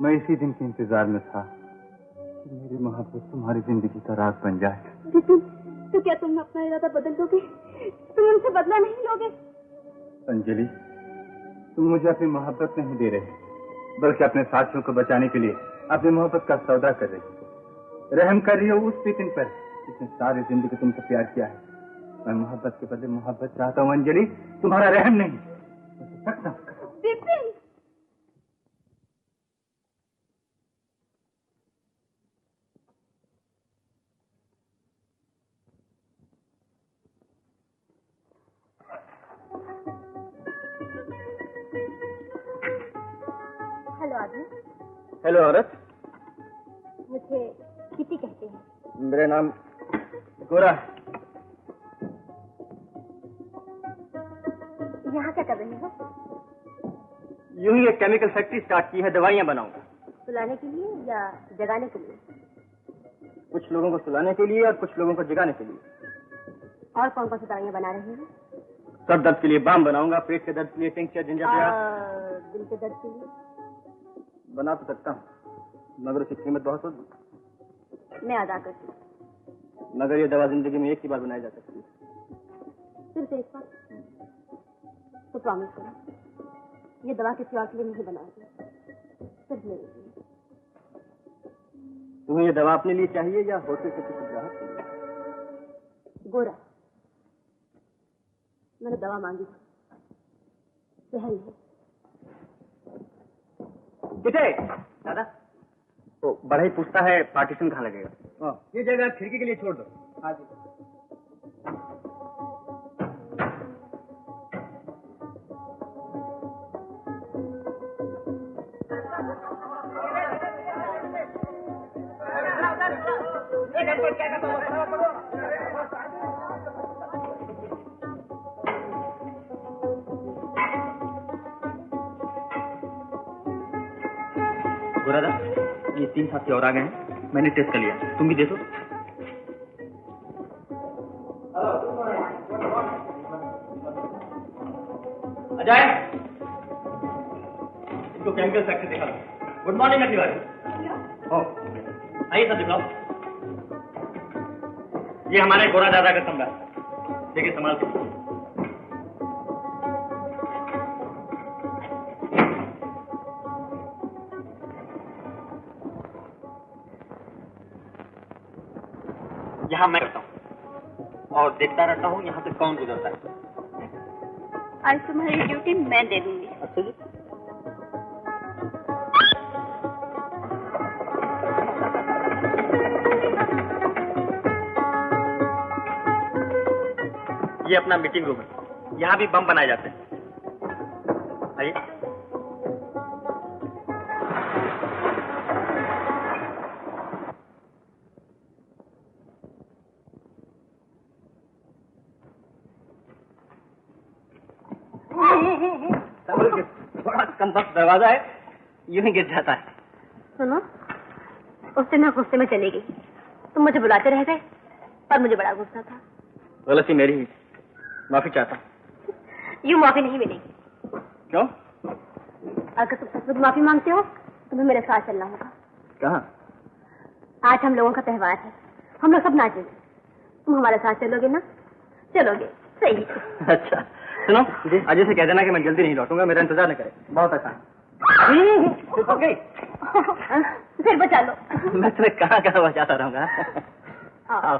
मैं इसी दिन के इंतजार में था कि मेरी मोहब्बत तुम्हारी जिंदगी का राज बन जाए। विपिन, तो क्या तुम अपना इरादा बदल दोगे? तुम उनसे बदला नहीं लोगे? अंजलि, तुम मुझे अपनी मोहब्बत नहीं दे रहे, बल्कि अपने साथियों को बचाने के लिए अपनी मोहब्बत का सौदा कर रही हो। रहम कर रही हो उस विपिन पर जिसने सारी जिंदगी तुमसे प्यार किया है। मैं मोहब्बत के बदले मोहब्बत चाहता हूँ अंजलि, तुम्हारा रहम नहीं। विपिन, हेलो आदमी। हेलो औरत। मुझे किटी कहते हैं। मेरा नाम गोरा। यहाँ क्या कर रहे हो? यूं ही एक केमिकल फैक्ट्री स्टार्ट की है, दवाइयाँ बनाऊंगा। सुलाने के लिए या जगाने के लिए? कुछ लोगों को सुलाने के लिए और कुछ लोगों को जगाने के लिए। और कौन कौन सी दवाइयाँ बना रहे हैं? सर दर्द के लिए बाम बनाऊंगा, पेट के दर्द के लिए टिंचर, जिंजर और दिल के दर्द के लिए? बना तो सकता हूँ, मगर उसकी कीमत बहुत होगी। मैं अदा करती हूँ। मगर ये दवा जिंदगी में एक ही बार बनाई जा सकती है। सिर्फ एक बार? तो प्रॉमिस करो, ये दवा किसी और के लिए नहीं बनाओगे, सिर्फ मेरे लिए। तुम्हें ये दवा अपने लिए चाहिए या होटल से किसी ग्राहक के लिए? गोरा, मैंने दवा मांगी थी, सहल नहीं। किटे दादा, तो बड़ा ही पूछता है पार्टीशन कहाँ लगेगा? ये जगह खिड़की के लिए छोड़ दो। हाँ जी। दादा, ये 3 साथी और आ गए हैं, मैंने टेस्ट कर लिया, तुम भी दे दो। अजय, इसको केमिकल फैक्ट्री दिखा दो। Good morning Tiwari. आइए सब दिखाओ। ये हमारे गोरा दादा का कमरा, देखिए संभाल के। यहाँ मैं रहता हूँ और देखता रहता हूँ यहाँ से कौन गुजरता है। आज तुम्हारी ड्यूटी मैं दे दूंगी। अच्छा जी। ये अपना मीटिंग रूम है, यहाँ भी बम बनाए जाते हैं। आइए। थोड़ा कम वक्त दरवाजा है, यूं ही गिर जाता है। सुनो, उस दिन मैं गुस्से में चली गई, तुम मुझे बुलाते रह गए, पर मुझे बड़ा गुस्सा था। गलती मेरी ही, माफी चाहता हूँ। यूं माफी नहीं मिलेगी। क्यों? अगर तुम सचमुच माफी मांगते हो तो तुम्हें मेरे साथ चलना होगा। कहाँ? आज हम लोगों का त्योहार है, हम लोग सब नाचेंगे, तुम हमारे साथ चलोगे ना? चलोगे? सही। अच्छा सुनो, अजय से कह देना कि मैं जल्दी नहीं लौटूंगा, मेरा इंतजार न करे। बहुत आसान। फिर बचा लो। मैं तुम्हें कहाँ कहाँ बचाता रहूंगा। आओ।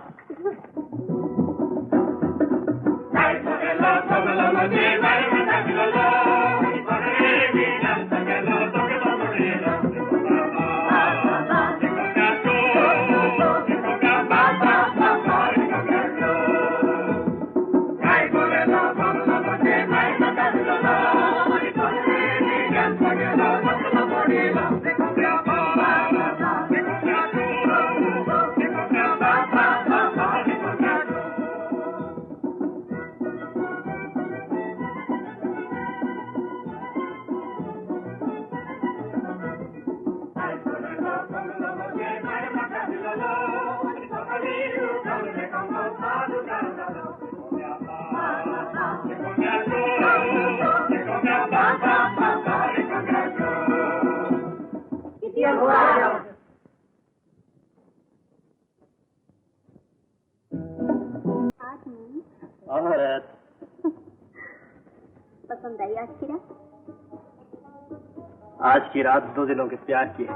पसंद आई आज की रात? आज की रात दो दिलों के प्यार की है,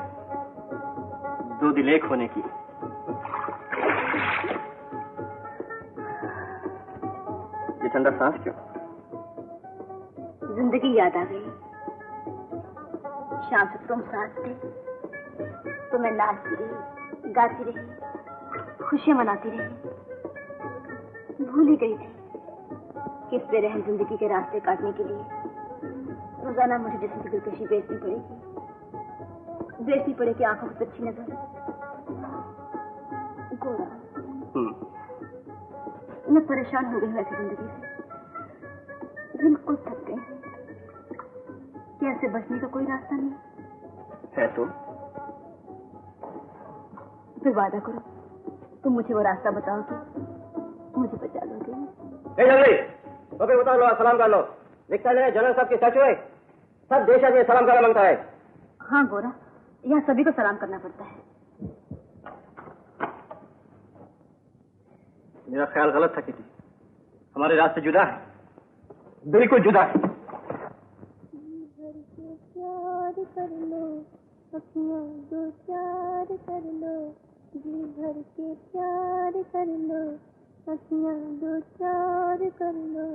दो दिल एक होने की। ये ठंडा सांस क्यों? जिंदगी याद आ गई। शाम से तुम साथ थे तो मैं नाचती रही, गाती रही, खुशियां मनाती रही। भूल ही गई थी कि इस बेरहम जिंदगी के रास्ते काटने के लिए रोजाना मुझे जिस्म की दिलकशी बेचनी पड़ेगी आंखों की अच्छी नजर। गोरा, मैं परेशान हो गई हूँ ऐसी जिंदगी से, बिल्कुल थक गई। क्या ऐसे बचने का कोई रास्ता नहीं है? तो फिर वादा करो, तुम मुझे वो रास्ता बताओगे, मुझे बचा लोगे। जल्दी ओके बताओ, लो सलाम कर लो। लिखता है जनरल साहब के स्टैचू है, सब देश आदमी सलाम करना मांगता है। हाँ गोरा, यहाँ सभी को सलाम करना पड़ता है। मेरा ख्याल गलत था किटी, हमारे रास्ते जुदा है, बिल्कुल जुदा है। प्यार कर लो, अखियां दो चार कर लो, जी भर के प्यार कर लो, अखियां दो चार कर लो।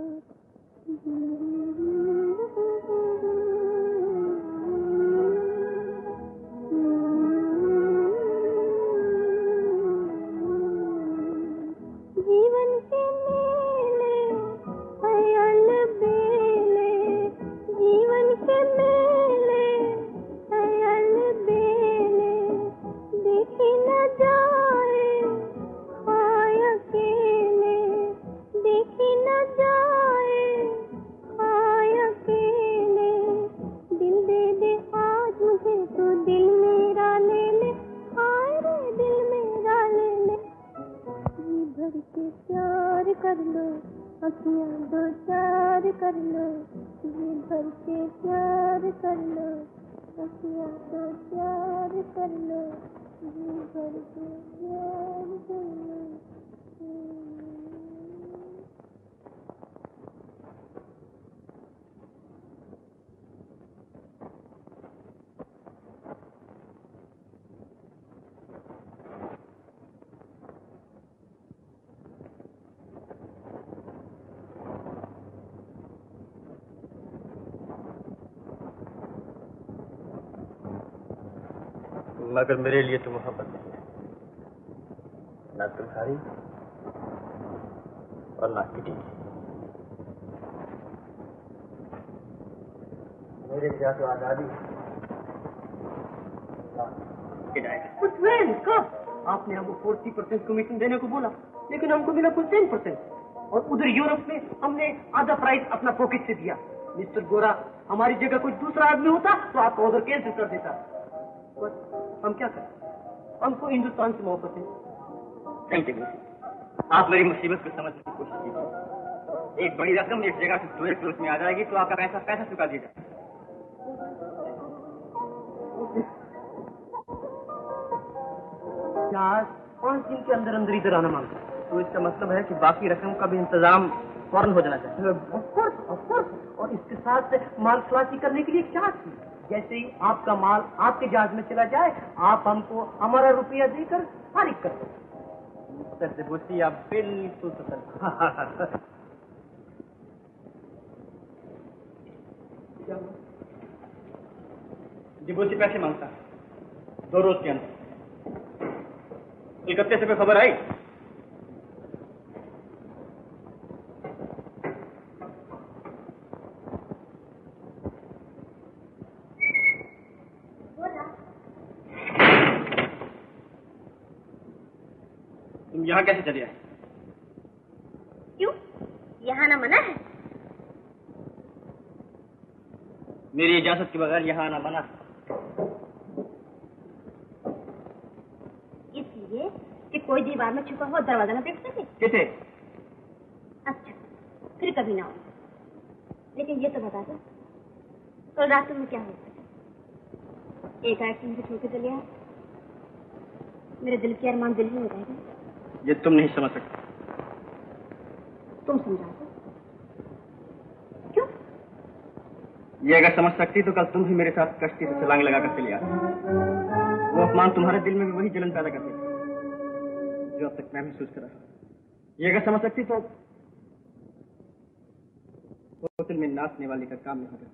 जीवन के मेले ख्याल बेले, जीवन के मेले ख्याल बेले, देखी न जाए खाए अकेले, देखी न जाए खाए अकेले। दिल दे दे आज मुझे तो दिल मेरा ले ले, हाय रे दिल मेरा ले ले। जी भर के प्यार कर लो, अखियां दो चार कर लो, जी भर के प्यार कर लो, अखियां दो चार कर लो, जी भर के प्यार कर लो। मगर मेरे लिए तो मोहब्बत नहीं है, ना तुम्हारी और ना किटी की। मेरे क्या तो आजादी आपने हमको 40% कमीशन देने को बोला, लेकिन हमको मिला कुल 10%, और उधर यूरोप में हमने आधा प्राइस अपना पॉकेट से दिया। मिस्टर गोरा, हमारी जगह कोई दूसरा आदमी होता तो आपका ऑर्डर कैंसिल कर देता। बस हम क्या करें, हमको हिंदुस्तान से मोहब्बत है। नहीं, आप मेरी मुसीबत को समझने की कोशिश कीजिए। एक बड़ी रकम इस जगह से दूसरे क्लोज में आ जाएगी तो आपका पैसा चुका दिया जाए। आज 5 दिन के अंदर अंदर इधर आना मांगता है, तो इसका मतलब है कि बाकी रकम का भी इंतजाम फौरन हो जाना चाहिए। Of course. और इसके साथ माल खलासी करने के लिए क्या थी, जैसे ही आपका माल आपके जहाज में चला जाए, आप हमको हमारा रुपया देकर फारिग कर दो। आप बिल्कुल सतर्क। डिबोसी पैसे मांगता है 2 रोज के अंदर। कलकत्ते से कोई खबर आई? तुम यहाँ कैसे चले आए? क्यों, यहाँ ना मना है? मेरी इजाजत के बगैर यहाँ आना मना है। इसलिए कि कोई दीवार में छुपा हुआ दरवाजा न देख सके। किसे? अच्छा, फिर कभी ना हो। लेकिन ये तो बता दो, कल रात में क्या हुआ? एक आयत मुझे छोड़ के चले आए, मेरे दिल की अरमान दिल ही हो जाएगा। ये तुम नहीं समझ सकते। तुम समझा दो। क्यों? ये अगर समझ सकती तो कल तुम भी मेरे साथ कश्ती से छलांग लगाकर चली आती। वो अपमान तुम्हारे दिल में भी वही जलन पैदा करते जो अब तक मैं महसूस कर रहा। ये अगर समझ सकती तो होटल में नाचने वाली का काम नहीं होता।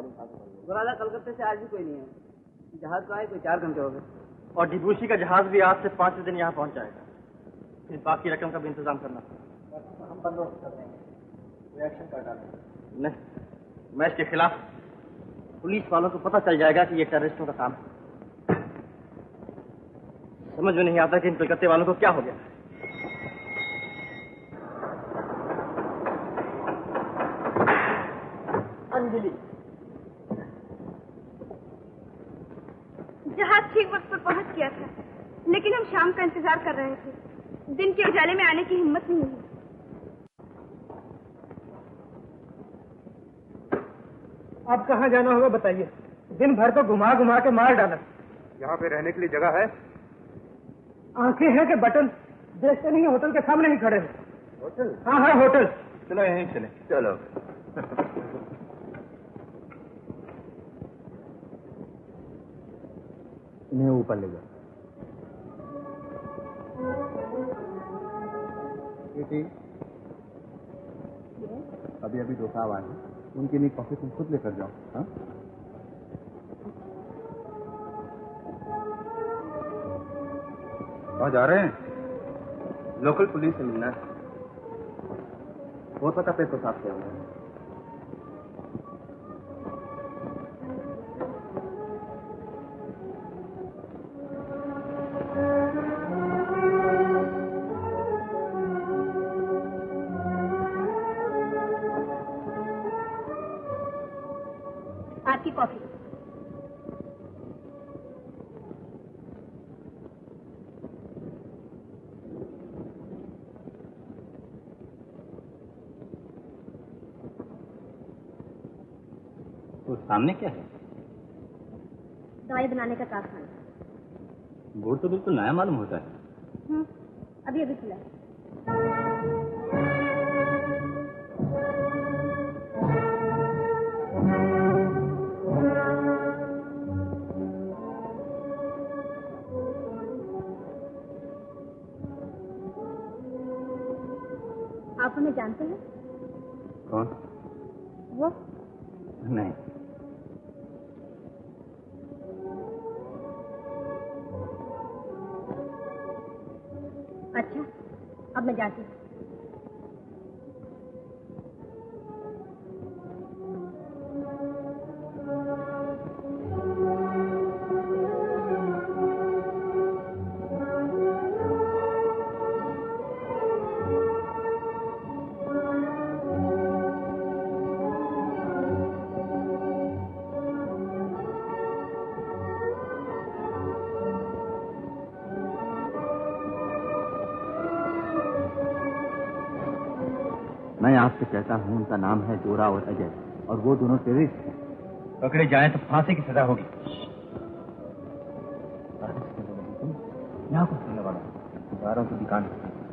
बुरादा कलकत्ते से आज भी कोई नहीं है। जहाज तो आए कोई 4 घंटे हो गए। और डिब्रूसी का जहाज भी आज से 5 दिन यहाँ पहुँच जाएगा। फिर बाकी रकम का भी इंतजाम करना। हम बंदोबस्त कर देंगे, रिएक्शन कर डालेंगे। नहीं, मैं इसके खिलाफ। पुलिस वालों को पता चल जाएगा कि ये टेररिस्टों का काम है। समझ में नहीं आता कि इन कलकत्ते वालों को क्या हो गया। अंजलि, जहाज ठीक वक्त पर पहुंच गया था, लेकिन हम शाम का इंतजार कर रहे थे। दिन के उजाले में आने की हिम्मत नहीं हुई। अब कहाँ जाना होगा बताइए? दिन भर तो घुमा घुमा के मार डाला। यहाँ पे रहने के लिए जगह है? आंखें हैं कि बटन देखते नहीं, होटल के सामने ही खड़े हैं। होटल? हाँ हाँ होटल। चलो यहीं चले। चलो। इन्हें ऊपर ले जाओ। अभी अभी 2 साहब आए हैं, उनके लिए कॉफी तुम खुद लेकर जाओ। हाँ? कहाँ जा रहे हैं? लोकल पुलिस से मिलना है। हो सकता है तो साफ से होंगे। आपकी कॉफी। तो सामने क्या है? दवाई बनाने का कारखाना। बोर्ड तो बिल्कुल नया मालूम होता है। अभी अभी खुला है। आप उन्हें जानते हैं? कौन? वो नहीं। अच्छा, अब मैं जाती हूँ। मैं आपसे कहता हूँ, उनका नाम है जोरा और अजय, और वो दोनों टेररिस्ट हैं। पकड़े जाएं तो फांसी की सजा होगी। यहाँ कुछ होने वाला है, की दुकान।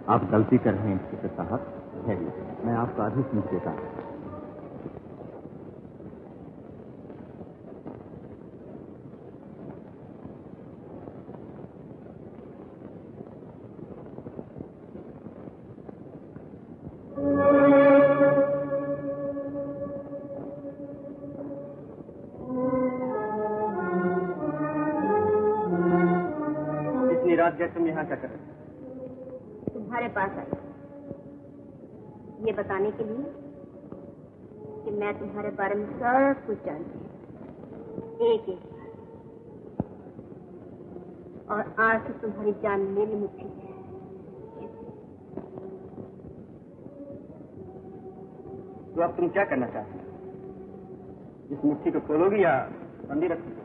आप गलती कर रहे हैं इंस्पेक्टर साहब। मैं आपको आधी सुन देता हूँ। तुम यहाँ क्या कर रहे? तुम्हारे पास आई ये बताने के लिए कि मैं तुम्हारे बारे में सब कुछ जानती हूँ, एक एक। और आज से तुम्हारी जान मेरी मुट्ठी है। तो अब तुम क्या करना चाहते हो? इस मुट्ठी को खोलोगी या बंदी रखोगी?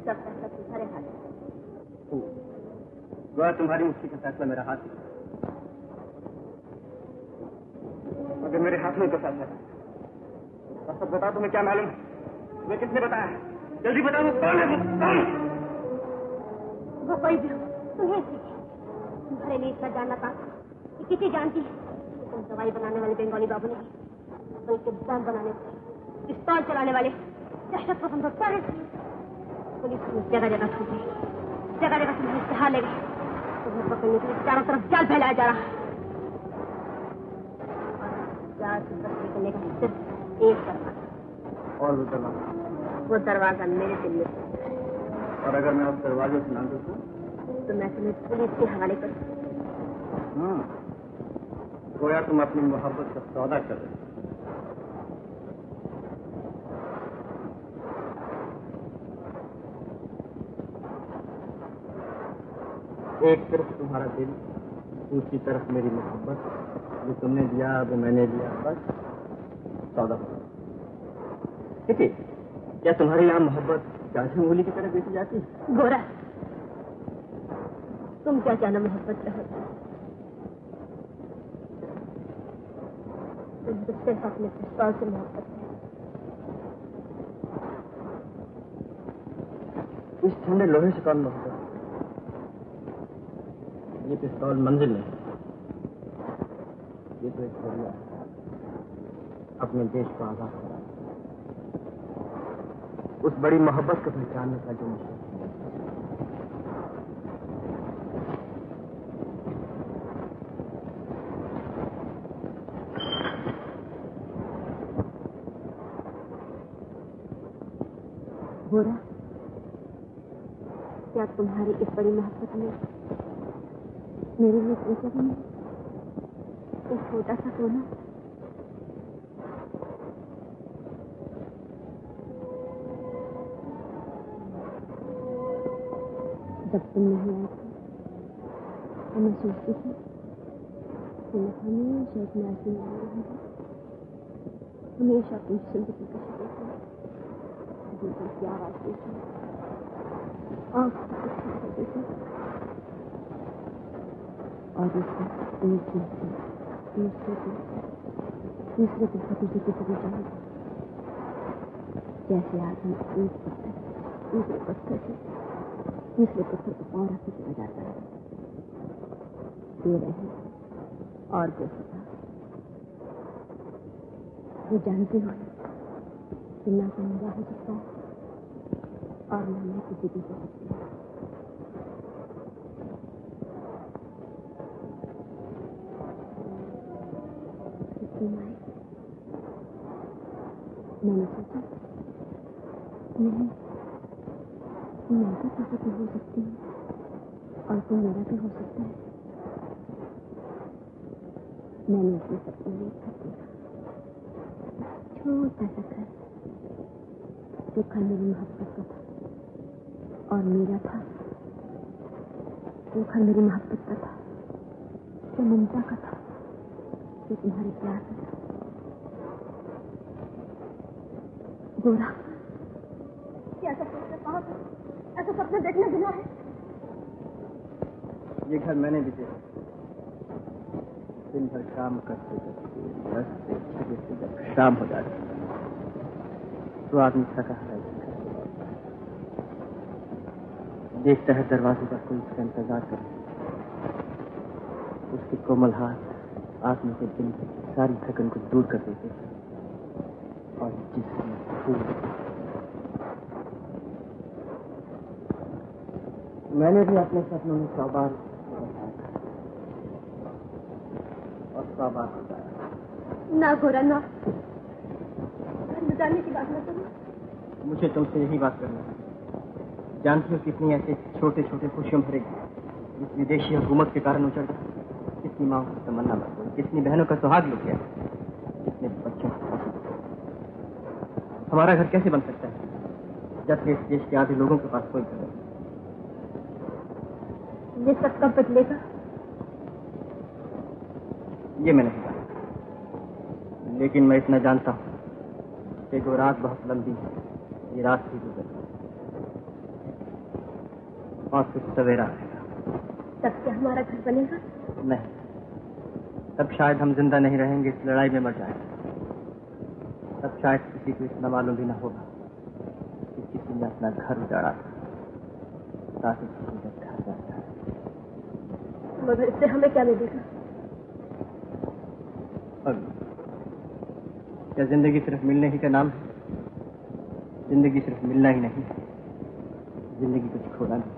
सब फैसला तुम्हारे हाथ में। वह तुम्हारी मुट्ठी का फैसला मेरा हाथ में। अगर मेरे हाथ में तो फैसला है, सब बता तुम्हें क्या मालूम? तुम्हें किसने बताया? जल्दी बताओ कौन है? वो कोई भी हो, तुम्हें तुम्हारे लिए इतना जानना था कि किसी जानती है तुम दवाई बनाने वाले बंगाली बाबू नहीं, बल्कि बम बनाने वाले, पिस्तौल चलाने वाले दहशत पसंद पुलिस जगह जगह छूटी, जगह जगह तुम्हें इश्तेहार ले गए। तुम्हें पकड़ने के लिए चारों तरफ जाल फैलाया जा रहा है। और जाल से बचने करने का सिर्फ एक दरवाजा। और वो दरवाजा? वो दरवाजा मेरे दिल में है। और अगर मैं उस दरवाजे से ना घुसूं तो मैं तुम्हें पुलिस के हवाले कर दूं। गोया तुम अपनी मोहब्बत का सौदा कर रहे हो। एक तरफ तुम्हारा दिल, दूसरी तरफ मेरी मोहब्बत, जो तुमने दिया वो मैंने दिया, बस सौदा। देखिए, क्या तुम्हारी यहाँ मोहब्बत गाजर मूली की तरह बेची जाती है? गोरा, तुम क्या जानो मोहब्बत क्या होती है? तुम तो सिर्फ अपने पिस्तौल से मोहब्बत है। इस ठंडे लोहे से कौन मोहब्बत? ये पिस्तौल मंजिल नहीं, ये तो एक जरिया है अपने देश को आजाद करा, उस बड़ी मोहब्बत को पहचानने का जो मुझे। गोरा, क्या तुम्हारी इस बड़ी मोहब्बत में मेरे लिए कोई जगह नहीं? एक छोटा सा कोना? जब तुम नहीं आई थी तो मैं सोचती थी कि मैं हमेशा एक नाज़ी नहीं रहूंगी, हमेशा अपनी जिंदगी का शिकवा दिल की आवाज देती और इससे एक दिन से दूसरे दिन तीसरे दिन भतीजे की चली जाएगी, जैसे आदमी एक पत्थर दूसरे पत्थर से तीसरे पत्थर को पार रखते चला जाता है। दे रहे और बेसुधा, वो जानते हो कि ना तो मेरा हो सकता है और ना मैं किसी की हो सकती हूँ। मैंने सोचा नहीं, मैं भी किसी की हो सकती हूँ और तुम मेरा भी हो सकता है। मैंने अपने सपने में घर देखा, छोटा सा घर, जो घर मेरी मोहब्बत का था और मेरा था, जो घर मेरी मोहब्बत का था, जो ममता का था, जो तुम्हारे प्यार का था। गोरा, क्या सब सोचते पाओ? ऐसा सपना देखने बिना है? ये घर मैंने भी देखा, दिन भर काम करते करते बसते छुपते जब शाम हो जाती तो आदमी थका है, देखता है दरवाजे पर कोई उसका इंतजार करे, उसके कोमल हाथ आदमी के दिल की सारी थकन को दूर कर देते और जिसमें फूल। मैंने भी अपने सपनों में 100 बार और 100 बार बताया। ना गोरा ना, बताने की बात ना करो। मुझे तुमसे यही बात करनी है। जानती हो कितनी ऐसे छोटे छोटे खुशियों भरे इस विदेशी हुकूमत के कारण उचड़ गए, कितनी माँ की तमन्ना बढ़ गई, कितनी बहनों का सुहाग लुट गया, कितने बच्चों का। हमारा घर कैसे बन सकता है जबकि इस देश के आधे लोगों के पास कोई घर नहीं? ये सब कब बदलेगा? ये मैं नहीं जानता, लेकिन मैं इतना जानता हूँ कि वो रात बहुत लंबी है, ये रात भी गुजर और फिर सवेरा आएगा। तब क्या हमारा घर बनेगा? नहीं, तब शायद हम जिंदा नहीं रहेंगे, इस लड़ाई में मर जाएंगे। तब शायद किसी को इतना मालूम भी न होगा कि किसी ने अपना घर उजाड़ा था ताकि किसी का घर बन जाए। मगर इससे हमें क्या मिलेगा? क्या जिंदगी सिर्फ मिलने ही का नाम है? जिंदगी सिर्फ मिलना ही नहीं, जिंदगी कुछ खोना नहीं।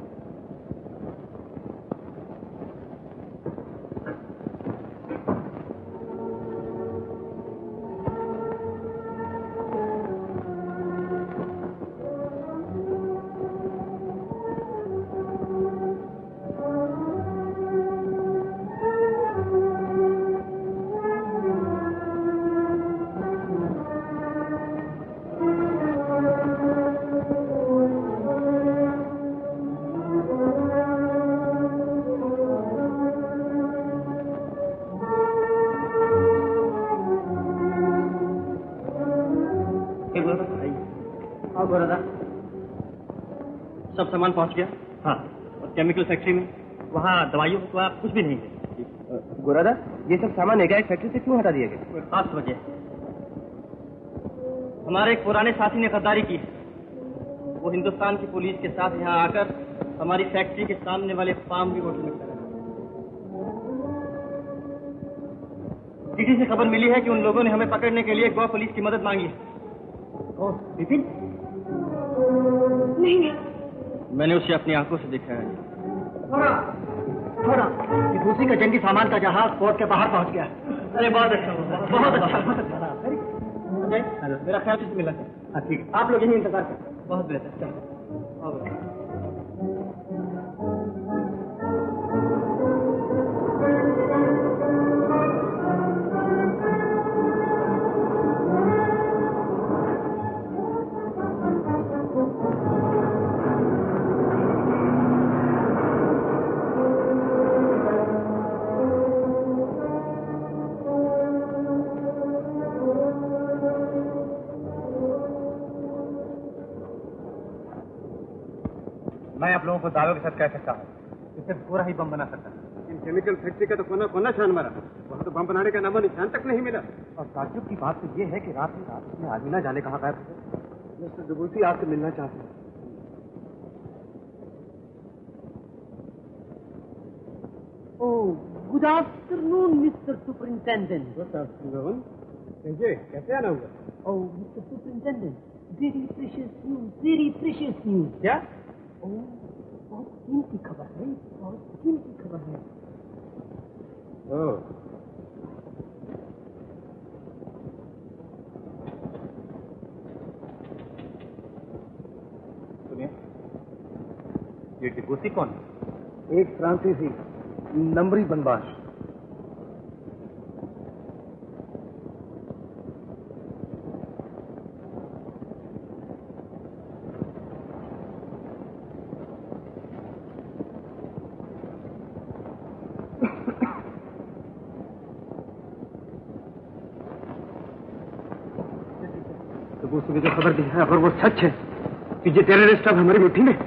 आओ गोरादा। सब सामान पहुंच गया? हाँ। और केमिकल फैक्ट्री में वहाँ दवाइयों का कुछ भी नहीं है। गोरादा, ये सब सामान एकाएक फैक्ट्री से क्यों हटा दिए गए? कोई खास वजह? हमारे एक पुराने साथी ने गद्दारी की है। वो हिंदुस्तान की पुलिस के साथ यहाँ आकर हमारी फैक्ट्री के सामने वाले फार्म भी होटल में खड़ा। सिटी से खबर मिली है कि उन लोगों ने हमें पकड़ने के लिए गोवा पुलिस की मदद मांगी है। विपिन? नहीं, मैंने उसे अपनी आंखों से देखा है। थोड़ा दूसरी का जंगी सामान का जहाज पोर्ट के बाहर पहुंच गया। अरे बहुत अच्छा, बहुत अच्छा। मेरा ख्याल से मिला। हाँ ठीक है, आप लोग यही इंतजार करें। बहुत बेहतर, चलो। मैं आप लोगों को दावे के साथ कह सकता हूँ कि सिर्फ गोरा ही बम बना सकता है। इन केमिकल फैक्ट्री का तो कोना छान मारा, वहाँ तो बम बनाने का नामो निशान तक नहीं मिला। और ताज्जुब की बात तो ये है कि रात में आदमी ना जाने कहाँ गायब हो। मिस्टर दुबूसी आपसे मिलना चाहते हैं। Good afternoon mister superintendent. Good afternoon. कैसे आना हुआ? Oh mister superintendent, very precious news. क्या? ओह बहुत कीमती खबर है, बहुत कीमती खबर है। ओह, सुनिए, ये डिबूसी कौन? एक फ्रांसीसी नंबरी बनबाश। तो जो खबर दी है, अगर वो सच है कि ये टेररिस्ट अब हमारी मुट्ठी में।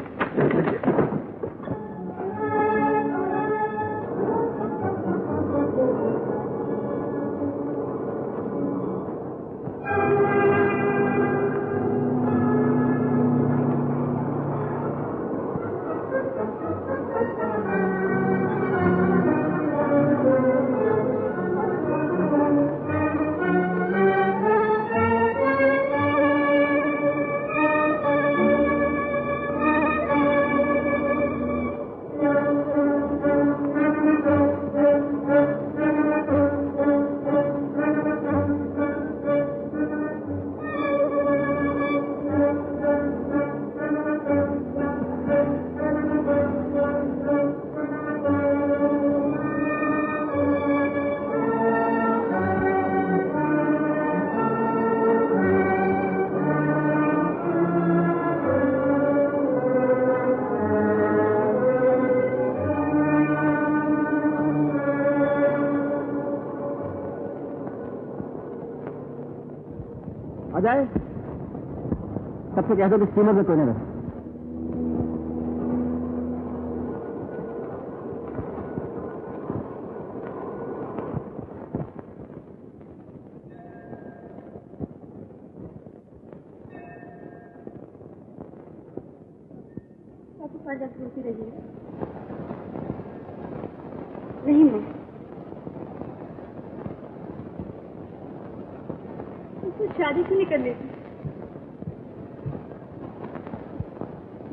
जाए, सबसे कह दो कि स्टीमर में कोने रहे। ढूंढती रही नहीं, मैं उसको शादी क्यों नहीं करनी थी?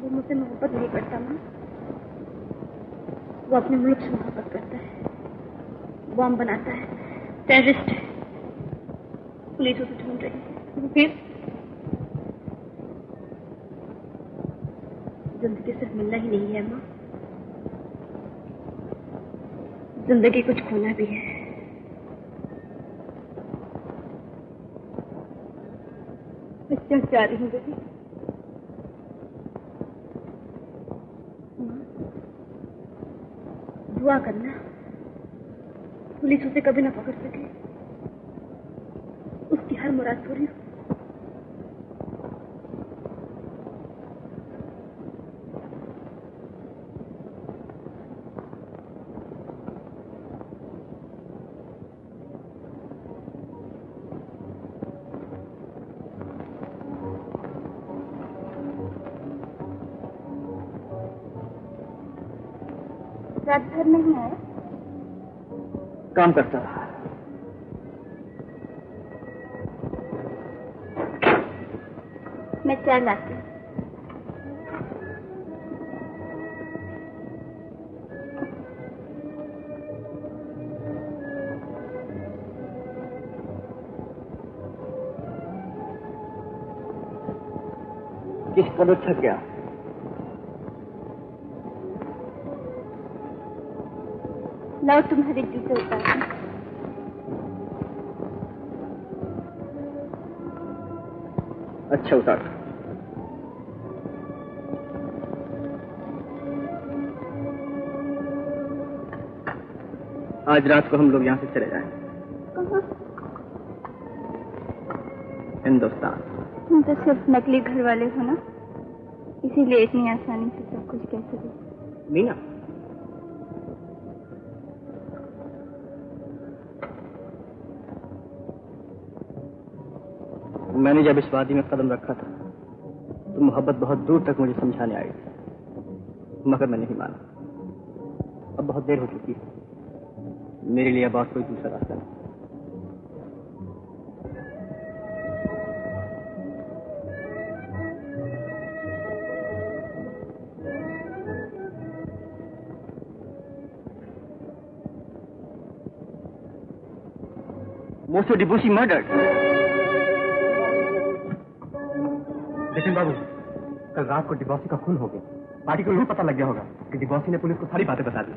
वो मुझसे मोहब्बत नहीं करता माँ, वो अपने मुल्क से मोहब्बत करता है, बॉम्ब बनाता है, टेररिस्ट है, पुलिस उसे ढूंढ रही है। फिर जिंदगी सिर्फ मिलना ही नहीं है माँ, जिंदगी कुछ खोना भी है। मैं क्या चाह रही हूँ बेटी? दुआ करना पुलिस उसे कभी ना पकड़ सके, उसकी हर मुराद पूरी हो। रात भर नहीं आया? काम करता रहा। मैं चाय लाती हूँ। किस कदर थक गया। लाओ तुम्हारे जूते उतार। अच्छा उतार। आज रात को हम लोग यहाँ से चले जाएं। कहाँ? हिंदुस्तान। तुम तो सिर्फ नकली घर वाले हो ना, इसीलिए इतनी आसानी से सब कुछ कैसे दे। मीना, मैंने जब इस वादी में कदम रखा था तो मोहब्बत बहुत दूर तक मुझे समझाने आई थी, मगर मैं नहीं माना। अब बहुत देर हो चुकी है, मेरे लिए अब और कोई दूसरा रास्ता नहीं। Most of Debussy murdered. लेकिन बाबू, कल रात को डिबॉसी का खून हो गया। पार्टी को यूं पता लग गया होगा कि डिबॉसी ने पुलिस को सारी बातें बता दी।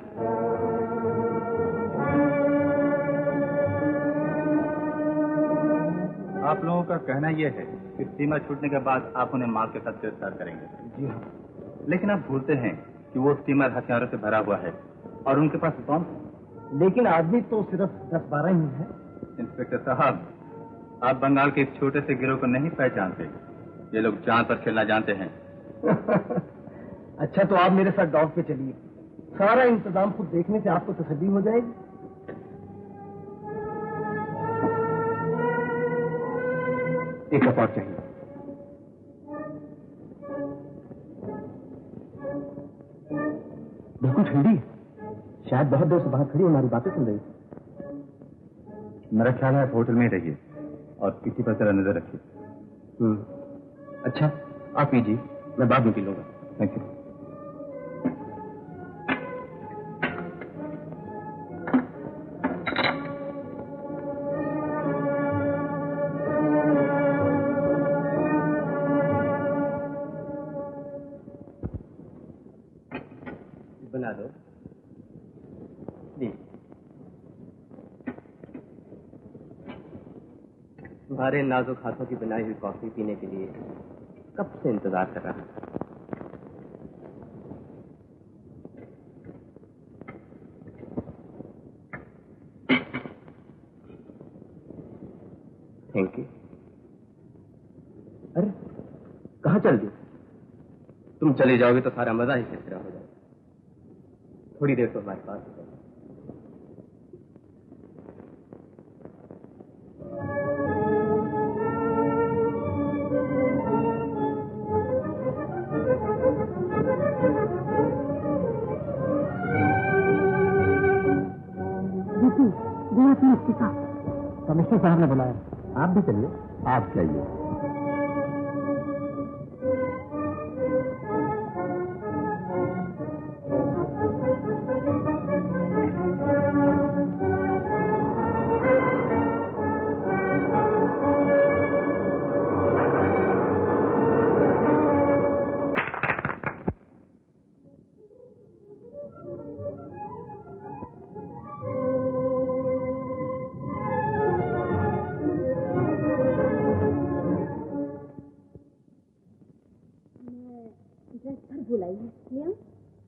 आप लोगों का कहना यह है कि स्टीमर छूटने के बाद आप उन्हें माल के साथ गिरफ्तार करेंगे। जी हाँ। लेकिन आप भूलते हैं कि वो स्टीमर हथियारों से भरा हुआ है और उनके पास बम। लेकिन आदमी तो सिर्फ 10-12 ही है। इंस्पेक्टर साहब, आप बंगाल के एक छोटे से गिरोह को नहीं पहचानते। ये लोग जान पर खेलना जानते हैं। अच्छा, तो आप मेरे साथ डॉग पे चलिए, सारा इंतजाम खुद देखने से आपको तसल्ली हो जाएगी। एक कप और चाहिए। बिल्कुल ठंडी, शायद बहुत देर से बाहर खड़ी हमारी बातें सुन रही। मेरा ख्याल है आप होटल में ही रहिए और किसी पर जरा नजर रखिए। अच्छा, आप पीजिए, मैं बाद में पी लूंगा। Thank you. बना दो। जी, तुम्हारे नाजुक हाथों की बनाई हुई कॉफी पीने के लिए कब से इंतजार कर रहा हूं। Thank you. अरे, कहाँ चल दी? तुम चले जाओगे तो सारा मजा ही खतरा हो जाएगा। थोड़ी देर तो हमारे पास हो जाएगा। कमिश्नर साहब ने बुलाया, आप भी चलिए। आप जाइए।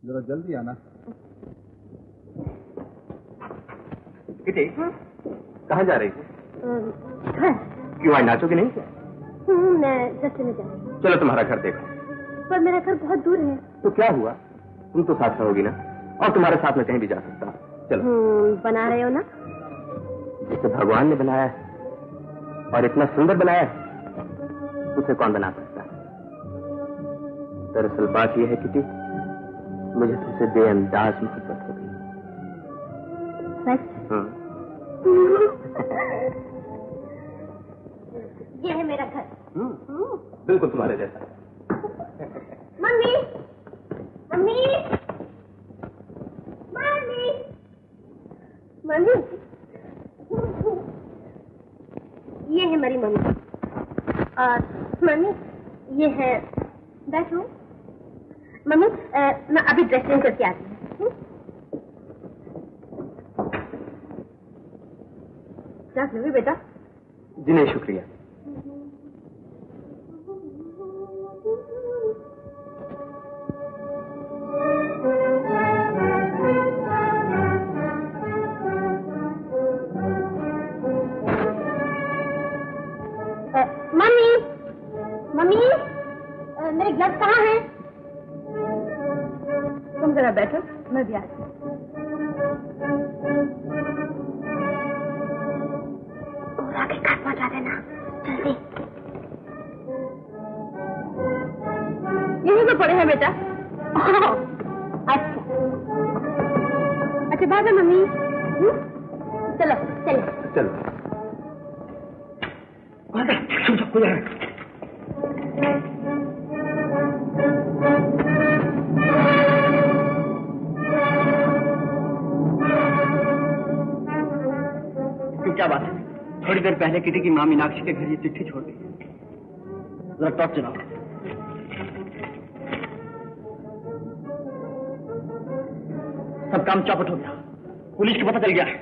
जरा जल्दी आना। किटी, कहाँ जा रही थी? घर। क्यों, आज नाचोगे नहीं क्या? मैं दस्ते में जा रही हूँ। चलो तुम्हारा घर देखो। पर मेरा घर बहुत दूर है। तो क्या हुआ, तुम तो साथ रहोगी ना, और तुम्हारे साथ में कहीं भी जा सकता हूँ। चलो। बना रहे हो ना? जिसे भगवान ने बनाया है और इतना सुंदर बनाया है, उसे कौन बना सकता है? दरअसल बात यह है किटी, मुझे तुमसे बेअंदाज मोहब्बत हो गई। सच? ये है मेरा घर। बिल्कुल तुम्हारे जैसा। मम्मी, मम्मी, मम्मी, मम्मी, ये है मेरी मम्मी। और मम्मी, ये है बैठो। मम्मी, मैं अभी ड्रेसिंग करके आती हूँ। क्या लोगे बेटा? जी नहीं, शुक्रिया। मम्मी, मम्मी, मेरे ग्लव्स कहाँ हैं? तुम जरा बैठो, मैं भी आती हूँ। और आगे घर पहुंचा देना, जल्दी। यहीं पे पड़े हैं बेटा। अच्छा, अच्छा बाय बाय मम्मी। चलो चलो चलो। क्या बात है? थोड़ी देर पहले किटी की माँ मीनाक्षी के घर ये चिट्ठी छोड़ दी। जरा टॉर्च चलाओ। सब काम चौपट हो गया। पुलिस को पता चल गया है।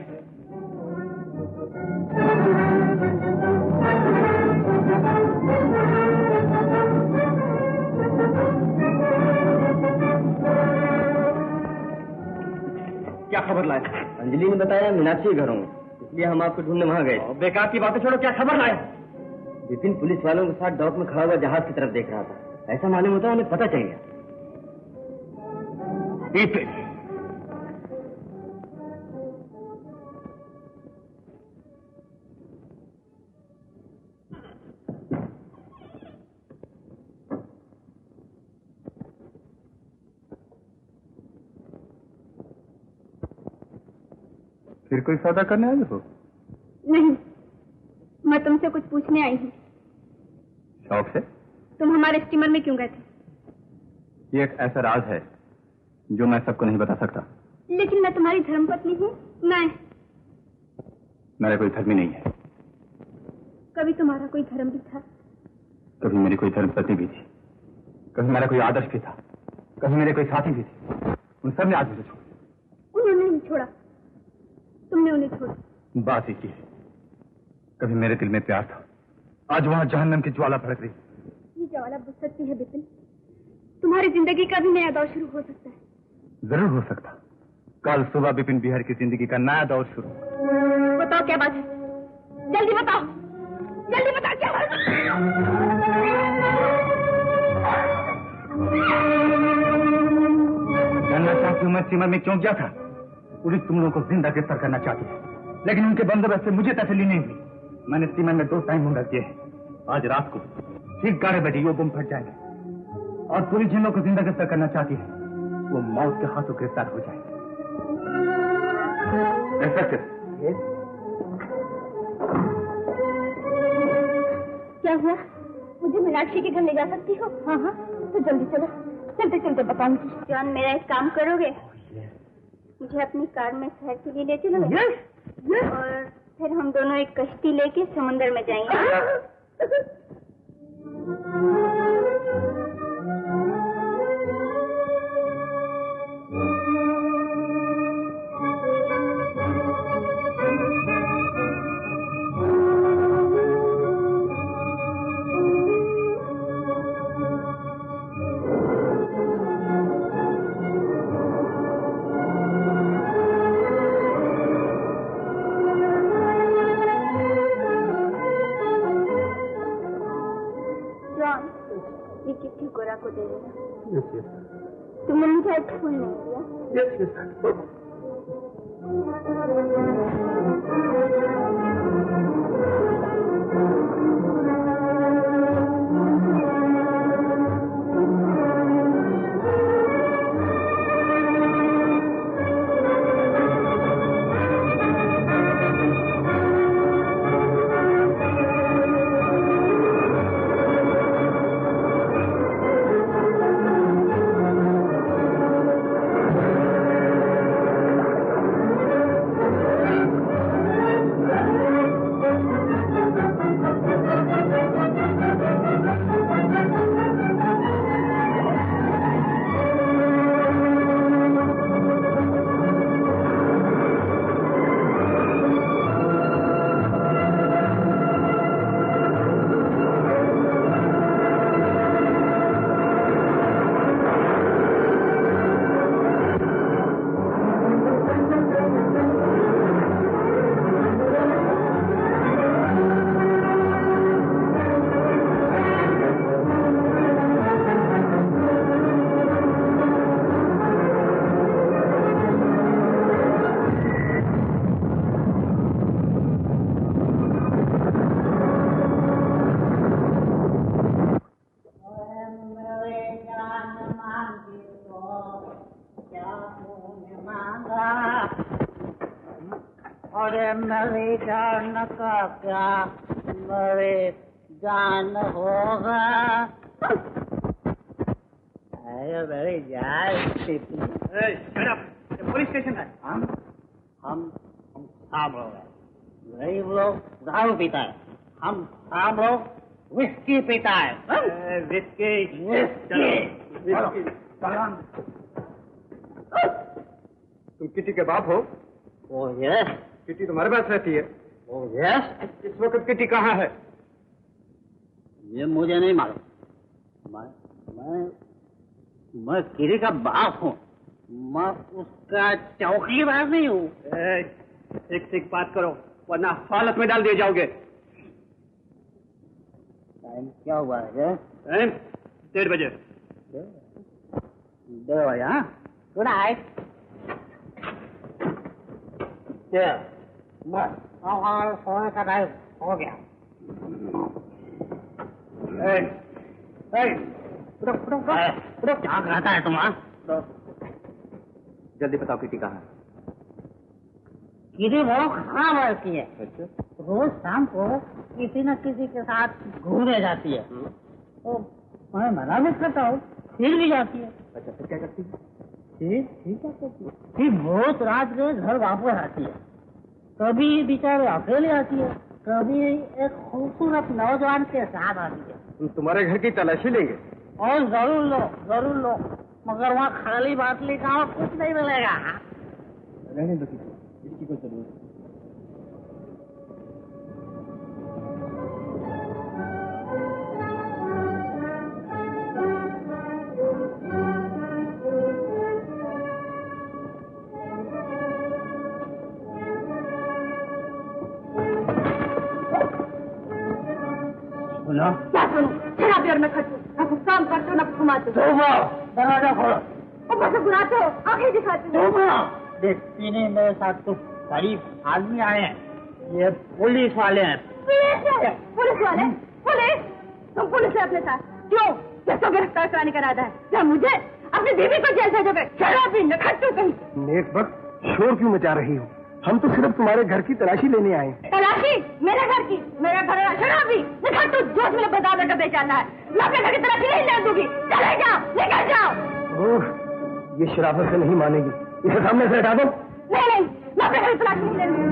क्या खबर लाए? अंजलि ने बताया मीनाक्षी घर होंगे, इसलिए हम आपको ढूंढने वहां गए। बेकार की बातें छोड़ो, क्या खबर लाए? विपिन पुलिस वालों के साथ डॉक में खड़ा हुआ जहाज की तरफ देख रहा था। ऐसा मालूम होता है उन्हें पता चल गया। विपिन, फिर कोई सौदा करने आए हो? नहीं, मैं तुमसे कुछ पूछने आई हूँ। शौक से? तुम हमारे स्टीमर में क्यों गए थे? ये एक ऐसा राज है जो मैं सबको नहीं बता सकता। लेकिन मैं तुम्हारी धर्मपत्नी हूँ। मैं मेरा कोई धर्म ही नहीं है। कभी तुम्हारा कोई धर्म भी था? कभी मेरी कोई धर्मपत्नी भी थी, कभी मेरा कोई आदर्श भी था, कभी मेरे कोई साथी भी थे। उन सब ने आज मुझे छोड़ दिया। उन्होंने नहीं छोड़ा, तुमने उन्हें छोड़ा। बात एक ही है, कभी मेरे दिल में प्यार था, आज वहां जहन्नम की ज्वाला भड़क रही। ये ज्वाला बुझ सकती है विपिन। तुम्हारी जिंदगी का भी नया दौर शुरू हो सकता है। जरूर हो सकता। कल सुबह विपिन बिहार की जिंदगी का नया दौर शुरू। बताओ क्या बात है, जल्दी बताओ, जल्दी बताओ क्या बात है। जानना चाहती हूँ मैं स्टीमर में क्यों गया था? पुलिस तुम लोगों को जिंदा गिरफ्तार करना चाहती है, लेकिन उनके बंदोबस्त से मुझे तसल्ली नहीं हुई। मैंने स्टीमर में 2 टाइम मुंडा किए हैं। आज रात को ठीक 11 बजे वो बम फट जाएंगे और पुलिस जिन लोगों को जिंदा गिरफ्तार करना चाहती है वो मौत के हाथों गिरफ्तार हो जाएंगे। क्या हुआ? मुझे मीनाक्षी के घर ले जा सकती हो? हाँ हाँ, तो जल्दी चलो, चलते चलते बताऊंगी। जॉन, मेरा एक काम करोगे? मुझे अपनी कार में शहर के लिए ले चलोगे? और फिर हम दोनों एक कश्ती लेके समुद्र में जाएंगे। ये चिट्ठी गोरा को दे देना। तुमने मुझे आज फोन नहीं किया? मेरी जान का क्या मेरी जान होगा। अरे मेरी जान पुलिस स्टेशन है। हम शाम लोग हैं, गरीब लोग दारू पीता है, हम शाम लोग विस्की पीता है। विस्की तुम किटी के बाप हो? Oh yes. किटी तुम्हारे पास रहती है? Oh yes. इस वक्त किटी कहाँ है? ये मुझे नहीं मालूम। मैं किटी का बाप हूँ, मैं उसका चौकीदार नहीं हूँ। ठीक ठीक बात करो वरना हालत में डाल दिए जाओगे। टाइम क्या हुआ है? 1:30 बजे। 2 बजे। हाँ, गुड नाइट। और सोने का टाइम हो गया। क्या कहता है तुम्हारा? जल्दी बताओ किटी कहाँ है? किटी बहुत खराब रहती है। रोज शाम को किसी न किसी के साथ घूमने जाती है। तो मैं मना भी करता हूँ, फिर भी जाती है। अच्छा फिर क्या करती है? ठीक क्या करती है? फिर बहुत रात में घर वापस आती है। कभी बेचारे अकेले आती है, कभी एक खूबसूरत नौजवान के साथ आती है। तुम तुम्हारे घर की तलाशी लेंगे? और जरूर लो, मगर वहाँ खाली बाटली का और कुछ नहीं मिलेगा। रहने दो किसी, इसकी कोई जरूरत नहीं। क्या सुनो? शराबी और मैं खट्टू, ना कुछ काम करते हो ना कुछ घुमाते हो। दरवाजा खोलो। ऊपर से बुलाते हो, आंखें दिखाते हो। देखती मेरे साथ तो करीब आदमी आए हैं, ये पुलिस वाले हैं। पुलिस वाले? तुम पुलिस है अपने साथ क्यों? किसको गिरफ्तार कराने का इरादा है? क्या मुझे? अपनी बीवी को जेल भेजोगे? शराबी न खट्टू कहीं। नेक वक्त शोर क्यों मचा रही हो? हम तो सिर्फ तुम्हारे घर की तलाशी लेने आए। तलाशी? मेरे घर की? मेरा घर शराबी न खट्टू जोश में बाजार का बेचाना है। मैं अपने घर की तलाशी नहीं ले दूंगी। चले जाओ, निकल जाओ। ओह, ये शराफत से नहीं मानेगी, इसे सामने से हटा दो। नहीं, मैं अपने घर की तलाशी नहीं ले लूंगी।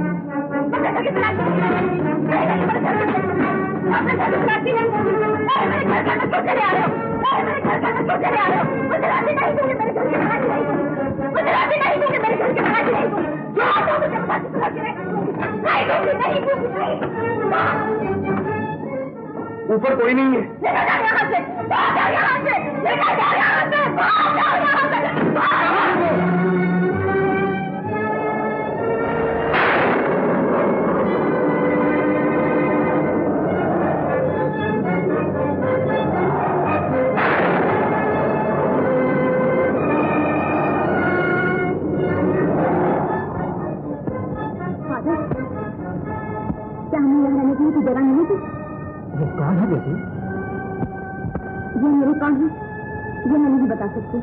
अपने घर की तलाशी नहीं ले लूंगी। अपने घर की तलाशी नहीं लूंगी। मेरे घर का क्यों चले आ रहे हो? मेरे घर का क्यों चले आ रहे हो? मुझे राशि नहीं दूंगी, मेरे घर की तलाशी नहीं दूंगी। मुझे राशि नहीं दूंगी, मेरे घर की तलाशी नहीं दूंगी। जो आता मुझे तलाशी नहीं दूंगी, नहीं दूंगी। ऊपर कोई नहीं है। निकल जाओ यहाँ से, बाहर जाओ यहाँ से, निकल जाओ यहाँ से, बाहर जाओ यहाँ से, बाहर। क्या हमें यहाँ रहने के लिए जगह नहीं थी? ये कौन है बेटी? ये मेरे कौन है ये मैं नहीं बता सकती।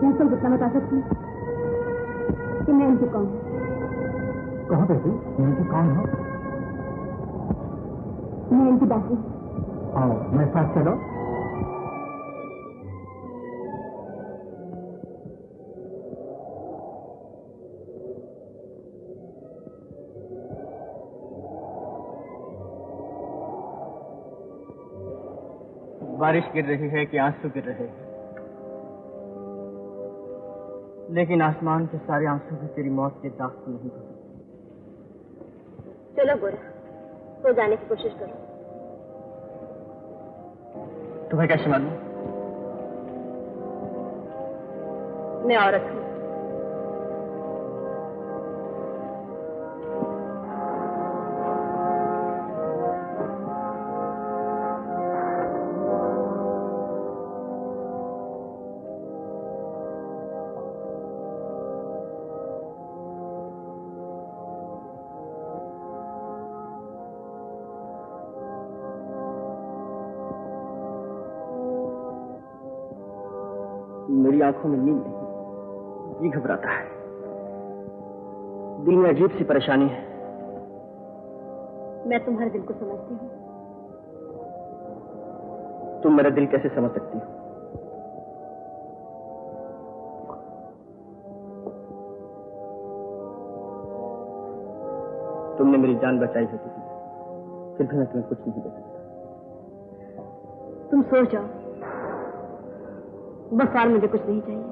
मैं सिर्फ इतना बता सकती हूँ कि मैं इनकी कौन हूँ। कहो बेटी, इनकी कौन हो? मैं इनकी दासी। आओ मेरे साथ चलो। बारिश गिर रही है कि आंसू गिर रहे हैं, लेकिन आसमान के सारे आंसू भी तेरी मौत के दाग को नहीं धो सकते। चलो गोरा, तो जाने की कोशिश करो। तुम्हें कैसे मालूम? मैं औरत हूँ। मेरी आंखों में नींद नहीं, जी घबराता है, दिल में अजीब सी परेशानी है। मैं तुम्हारे दिल को समझती हूँ। तुम मेरा दिल कैसे समझ सकती हो? तुमने मेरी जान बचाई होती थी, फिर भी मैं तुम्हें कुछ नहीं दे सकता। तुम सो जाओ, बस और मुझे कुछ नहीं चाहिए।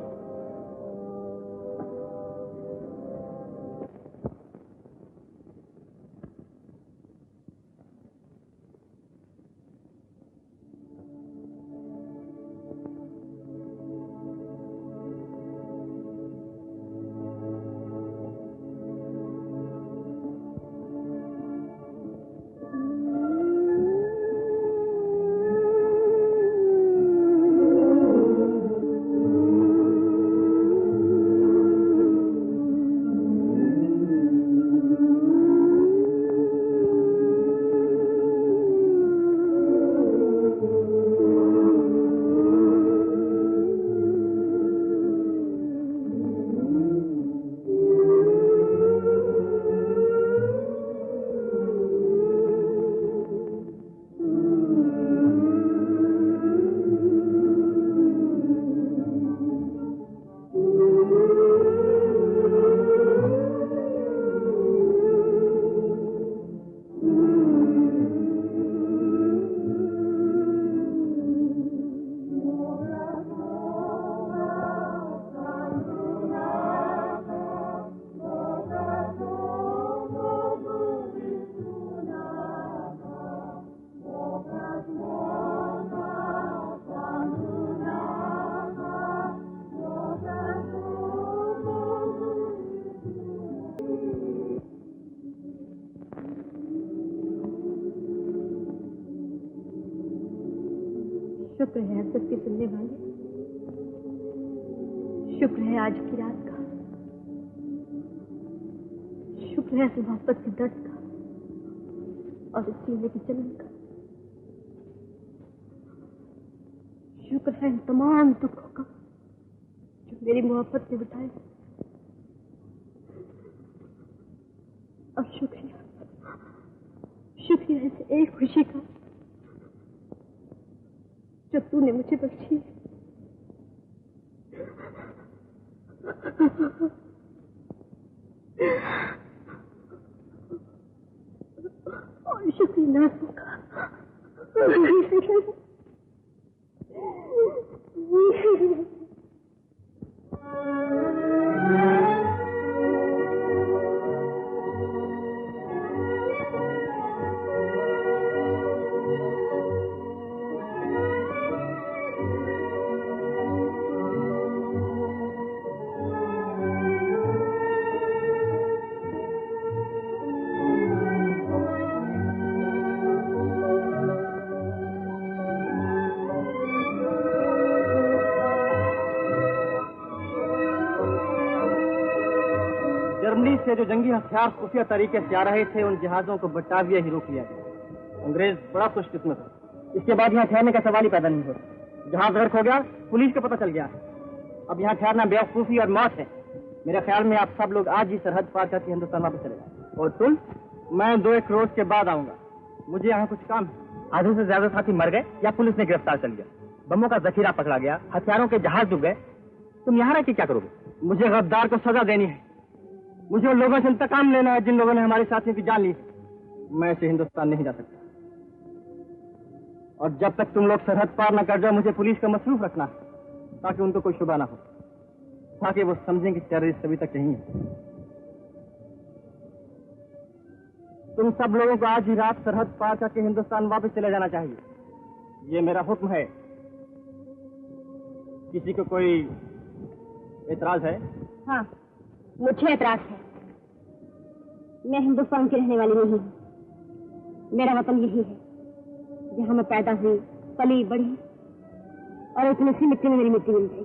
शुक्र है अब सबके सुनने वाले, शुक्र है आज की रात का, शुक्र है इस मोहब्बत के दर्द का और इस सीने की जलन का, शुक्र है इन तमाम दुखों का जो मेरी मोहब्बत ने बिताए, और शुक्रिया है इस एक खुशी का जो तूने मुझे बख्शी है। और शुक्रिया का से जो जंगी हथियार खुफिया तरीके से आ रहे थे, उन जहाजों को बटाविया ही रोक लिया गया। अंग्रेज बड़ा खुशकिस्मत है। इसके बाद यहाँ ठहरने का सवाल ही पैदा नहीं होता। जहाज गर्क हो गया, पुलिस को पता चल गया। अब यहाँ ठहरना बेवकूफी और मौत है। मेरे ख्याल में आप सब लोग आज ही सरहद पार करके हिंदुस्तान वापस चले जाए। और तुम? मैं 2-1 रोज के बाद आऊंगा। मुझे यहाँ कुछ काम है। आधे से ज्यादा साथी मर गए या पुलिस ने गिरफ्तार कर लिया, बमों का जखीरा पकड़ा गया, हथियारों के जहाज डूब गए। तुम यहाँ रह के क्या करोगे? मुझे गद्दार को सजा देनी है। मुझे उन लोगों से इंतकाम लेना है जिन लोगों ने हमारे साथियों की जान ली। मैं ऐसे हिंदुस्तान नहीं जा सकता। और जब तक तुम लोग सरहद पार न कर जाओ, मुझे पुलिस का मसरूफ रखना है ताकि उनको कोई शुबा ना हो, ताकि वो समझें कि टेररिस्ट अभी तक यहीं है। तुम सब लोगों को आज ही रात सरहद पार करके हिंदुस्तान वापस चले जाना चाहिए। ये मेरा हुक्म है। किसी को कोई एतराज है? हाँ, मुझे एतराज है। मैं हिंदुस्तान की रहने वाली नहीं हूँ। मेरा वतन यही है जहाँ मैं पैदा हुई, पली बढ़ी और इतनी सी मिट्टी में मेरी मिट्टी मिल गई।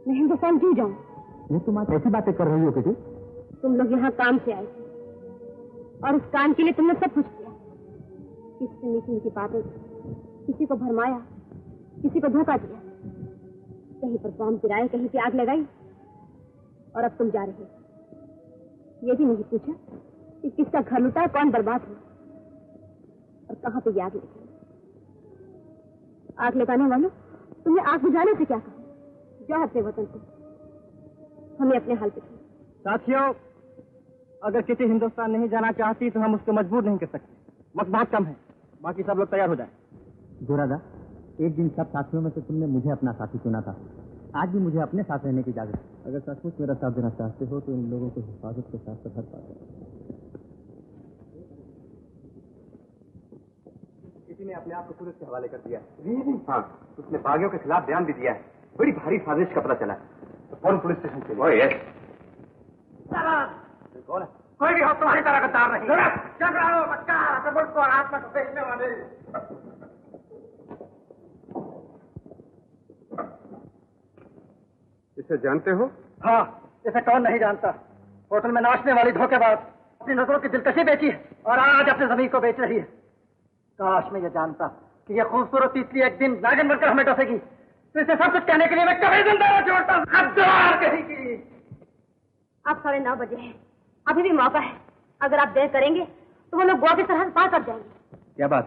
मैं हिंदुस्तान क्यों जाऊँ? ये तुम आज ऐसी बातें कर रही हो बेटी? तुम लोग यहाँ काम से आए थे और उस काम के लिए तुमने सब कुछ किया। किसी से मीठी मीठी बातें, किसी को भरमाया, किसी को धोखा दिया, कहीं पर बम गिराए, कहीं पे आग लगाई, और अब तुम जा रहे हो। ये भी नहीं पूछा कि किसका घर लुटा है, कौन बर्बाद हो और कहाँ पे आग लगी। आग लगाने वालों, तुमने आग बुझाने से क्या कहा? जाओ अपने वतन को, हमें अपने हाल पे छोड़ो। साथियों, अगर किसी हिंदुस्तान नहीं जाना चाहती तो हम उसको मजबूर नहीं कर सकते। वक्त बहुत कम है, बाकी सब लोग तैयार हो जाए। गोरादा, एक दिन सब साथियों में से तुमने मुझे अपना साथी चुना था। आज भी मुझे अपने साथ रहने की इजाजत है। अगर सचमुच मेरा साथ देना चाहते हो तो इन लोगों को हिफाजत के साथ सफर पाओ। किसी ने अपने आप को पुलिस के हवाले कर दिया है। हाँ, उसने बागियों के खिलाफ बयान भी दिया है। बड़ी भारी साजिश का पता चला है। तो फौरन पुलिस स्टेशन चलिए। कौन है? कोई भी हो तुम्हारी तरह गद्दार नहीं। झगड़ाओ बच्चा, मुल्क को आत्मा को बेचने वाले। इसे जानते हो? हाँ, इसे कौन नहीं जानता। होटल में नाचने वाली धोखेबाज अपनी नजरों की दिलकशी बेची है और आज अपनी जमीन को बेच रही है। काश मैं ये जानता कि ये खूबसूरत तितली एक दिन नागिन बनकर हमें डसेगी, तो इसे सब कुछ कहने के लिए मैं कभी जिंदा न छोड़ता। गद्दार कहेगी। अब 9:30 बजे है, अभी भी मौका है। अगर आप देर करेंगे तो वो लोग गोवा की सरहद पार कर जाएंगे। क्या बात?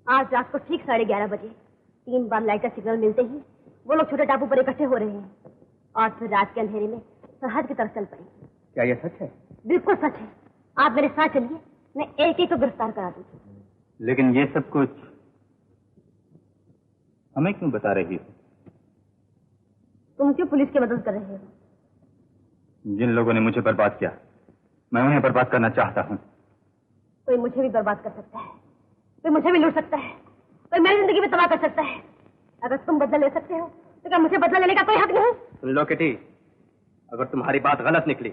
आज रात को ठीक 11:30 बजे 3 बार लाइट का सिग्नल मिलते ही वो लोग छोटे टापू पर इकट्ठे हो रहे हैं और फिर रात के अंधेरे में सरहद की तरफ चल पड़ेंगे। क्या यह सच है? बिल्कुल सच है। आप मेरे साथ चलिए, मैं एक को गिरफ्तार करा दूंगी। लेकिन ये सब कुछ हमें क्यों बता रही हो? तुम क्यों पुलिस की मदद कर रहे हो? जिन लोगों ने मुझे बर्बाद किया, मैं उन्हें बर्बाद करना चाहता हूँ। कोई मुझे भी बर्बाद कर सकता है, कोई मुझे भी लूट सकता है, कोई मेरी जिंदगी में तबाह कर सकता है। अगर तुम बदला ले सकते हो तो क्या मुझे बदला लेने का कोई हक नहीं? सुन लो किटी, अगर तुम्हारी बात गलत निकली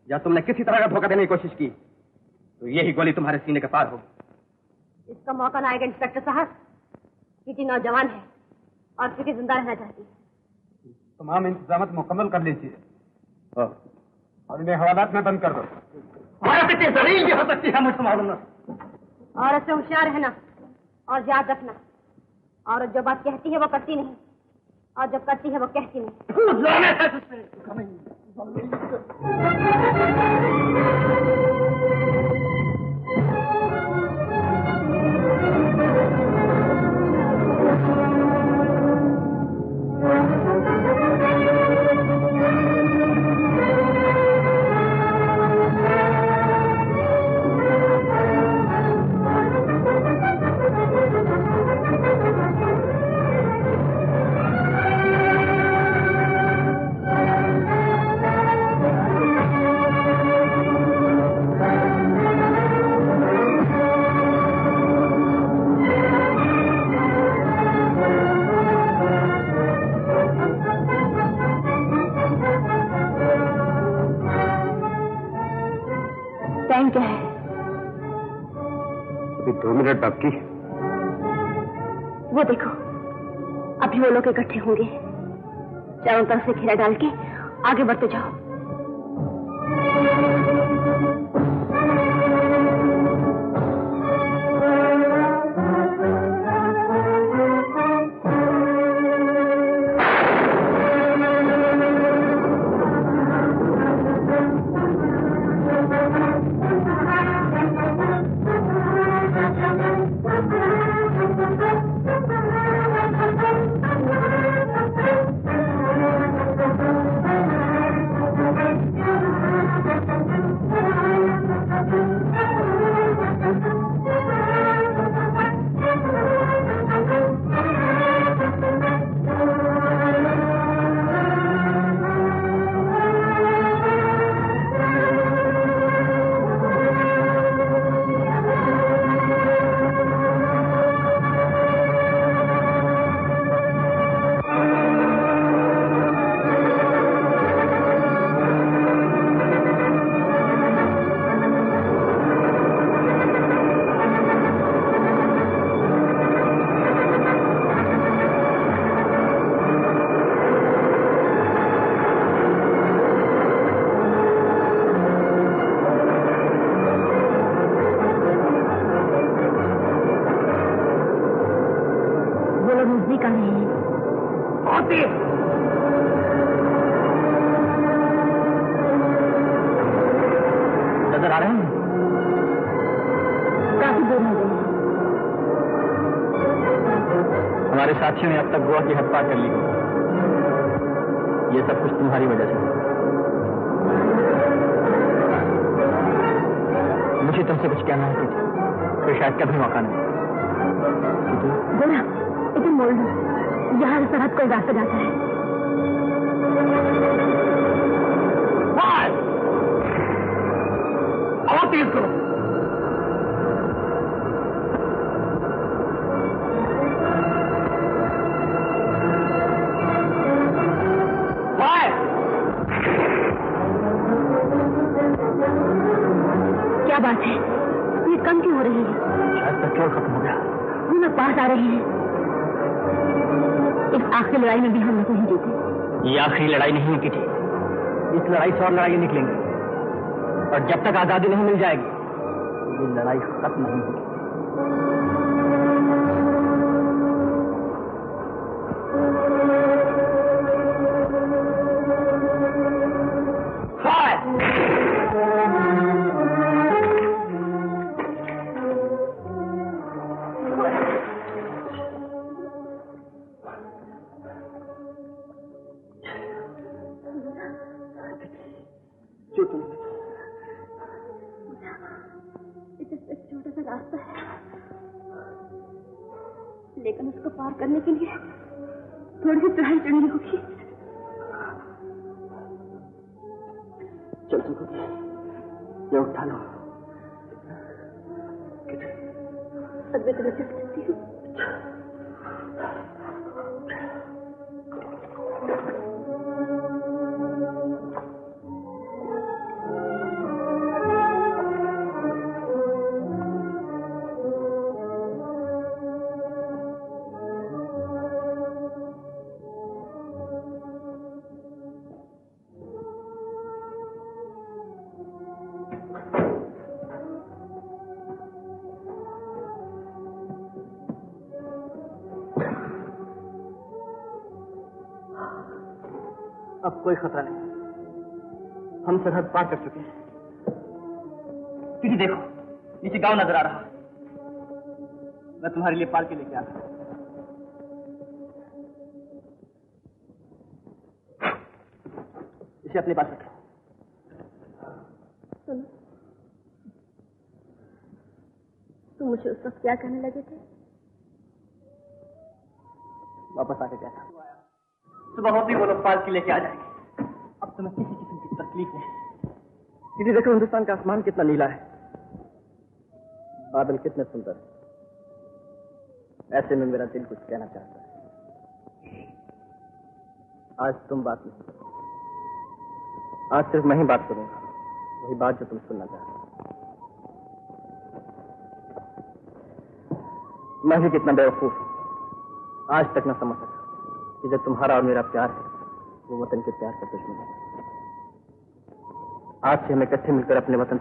या तुमने किसी तरह का धोखा देने की कोशिश की तो यही गोली तुम्हारे सीने के पार होगी। इसका मौका ना आएगा इंस्पेक्टर साहब। किटी नौजवान है और किटी जिंदा रहना चाहती है। तमाम इंतजाम मुकम्मल कर लीजिए और इन्हें हवालात में बंद कर दो। औरत इतनी जलील भी हो सकती है, मुझको मालूम ना। औरत से होशियार रहना और याद रखना, औरत जो बात कहती है वो करती नहीं और जब करती है वो कहती नहीं। बाकी वो देखो, अभी वो लोग इकट्ठे होंगे। चारों तरफ से घेरा डाल के आगे बढ़ते जाओ। तुम्हारे साथियों ने अब तक गोवा की हद पार कर ली है। ये सब कुछ तुम्हारी वजह से। मुझे तुमसे कुछ कहना है फिर शायद कभी मौका नहीं। गोरा, इधर मोड़ लो, यहाँ से सरहद कोई रास्ता जाता है। और तेज करो। क्या बात है? ये कम क्यों हो रही है? शायद पेट्रोल खत्म हो गया। हम लोग पास आ रहे हैं। इस आखिरी लड़ाई में भी हम लोग नहीं जीते। ये आखिरी लड़ाई नहीं है किटी। इस लड़ाई से और लड़ाई निकलेंगी और जब तक आजादी नहीं मिल जाएगी ये लड़ाई खत्म नहीं होगी। छोटा सा रास्ता है, लेकिन उसको पार करने के लिए थोड़ी सी चढ़ाई चढ़नी होगी। चल सकोगे? ये उठा लो। अब मैं तुम्हें चढ़ सकती हूँ। अब कोई खतरा नहीं, हम सरहद पार कर चुके हैं। किसी देखो, नीचे गांव नजर आ रहा। मैं तुम्हारे लिए पाल के लेके आ रहा हूं। इसे अपने पास रखो। सुनो, तुम मुझे उस वक्त क्या कहने लगे थे? वापस आके क्या था? सुबह होते ही वो लोग पालकी लेके आ जाएंगे। अब तुम्हें किसी किस्म की तकलीफ नहीं। दीदी देखो, हिंदुस्तान का आसमान कितना नीला है, बादल कितने सुंदर है। ऐसे में मेरा दिल कुछ कहना चाहता है। आज तुम बात नहीं करो, आज सिर्फ मैं ही बात करूंगा, वही बात जो तुम सुनना चाहते हो। मैं भी कितना बेवकूफ हूं, आज तक न समझ सका कि जो तुम्हारा और मेरा प्यार है वो वतन के प्यार का दुश्मन है। आज से हमें इकट्ठे मिलकर अपने वतन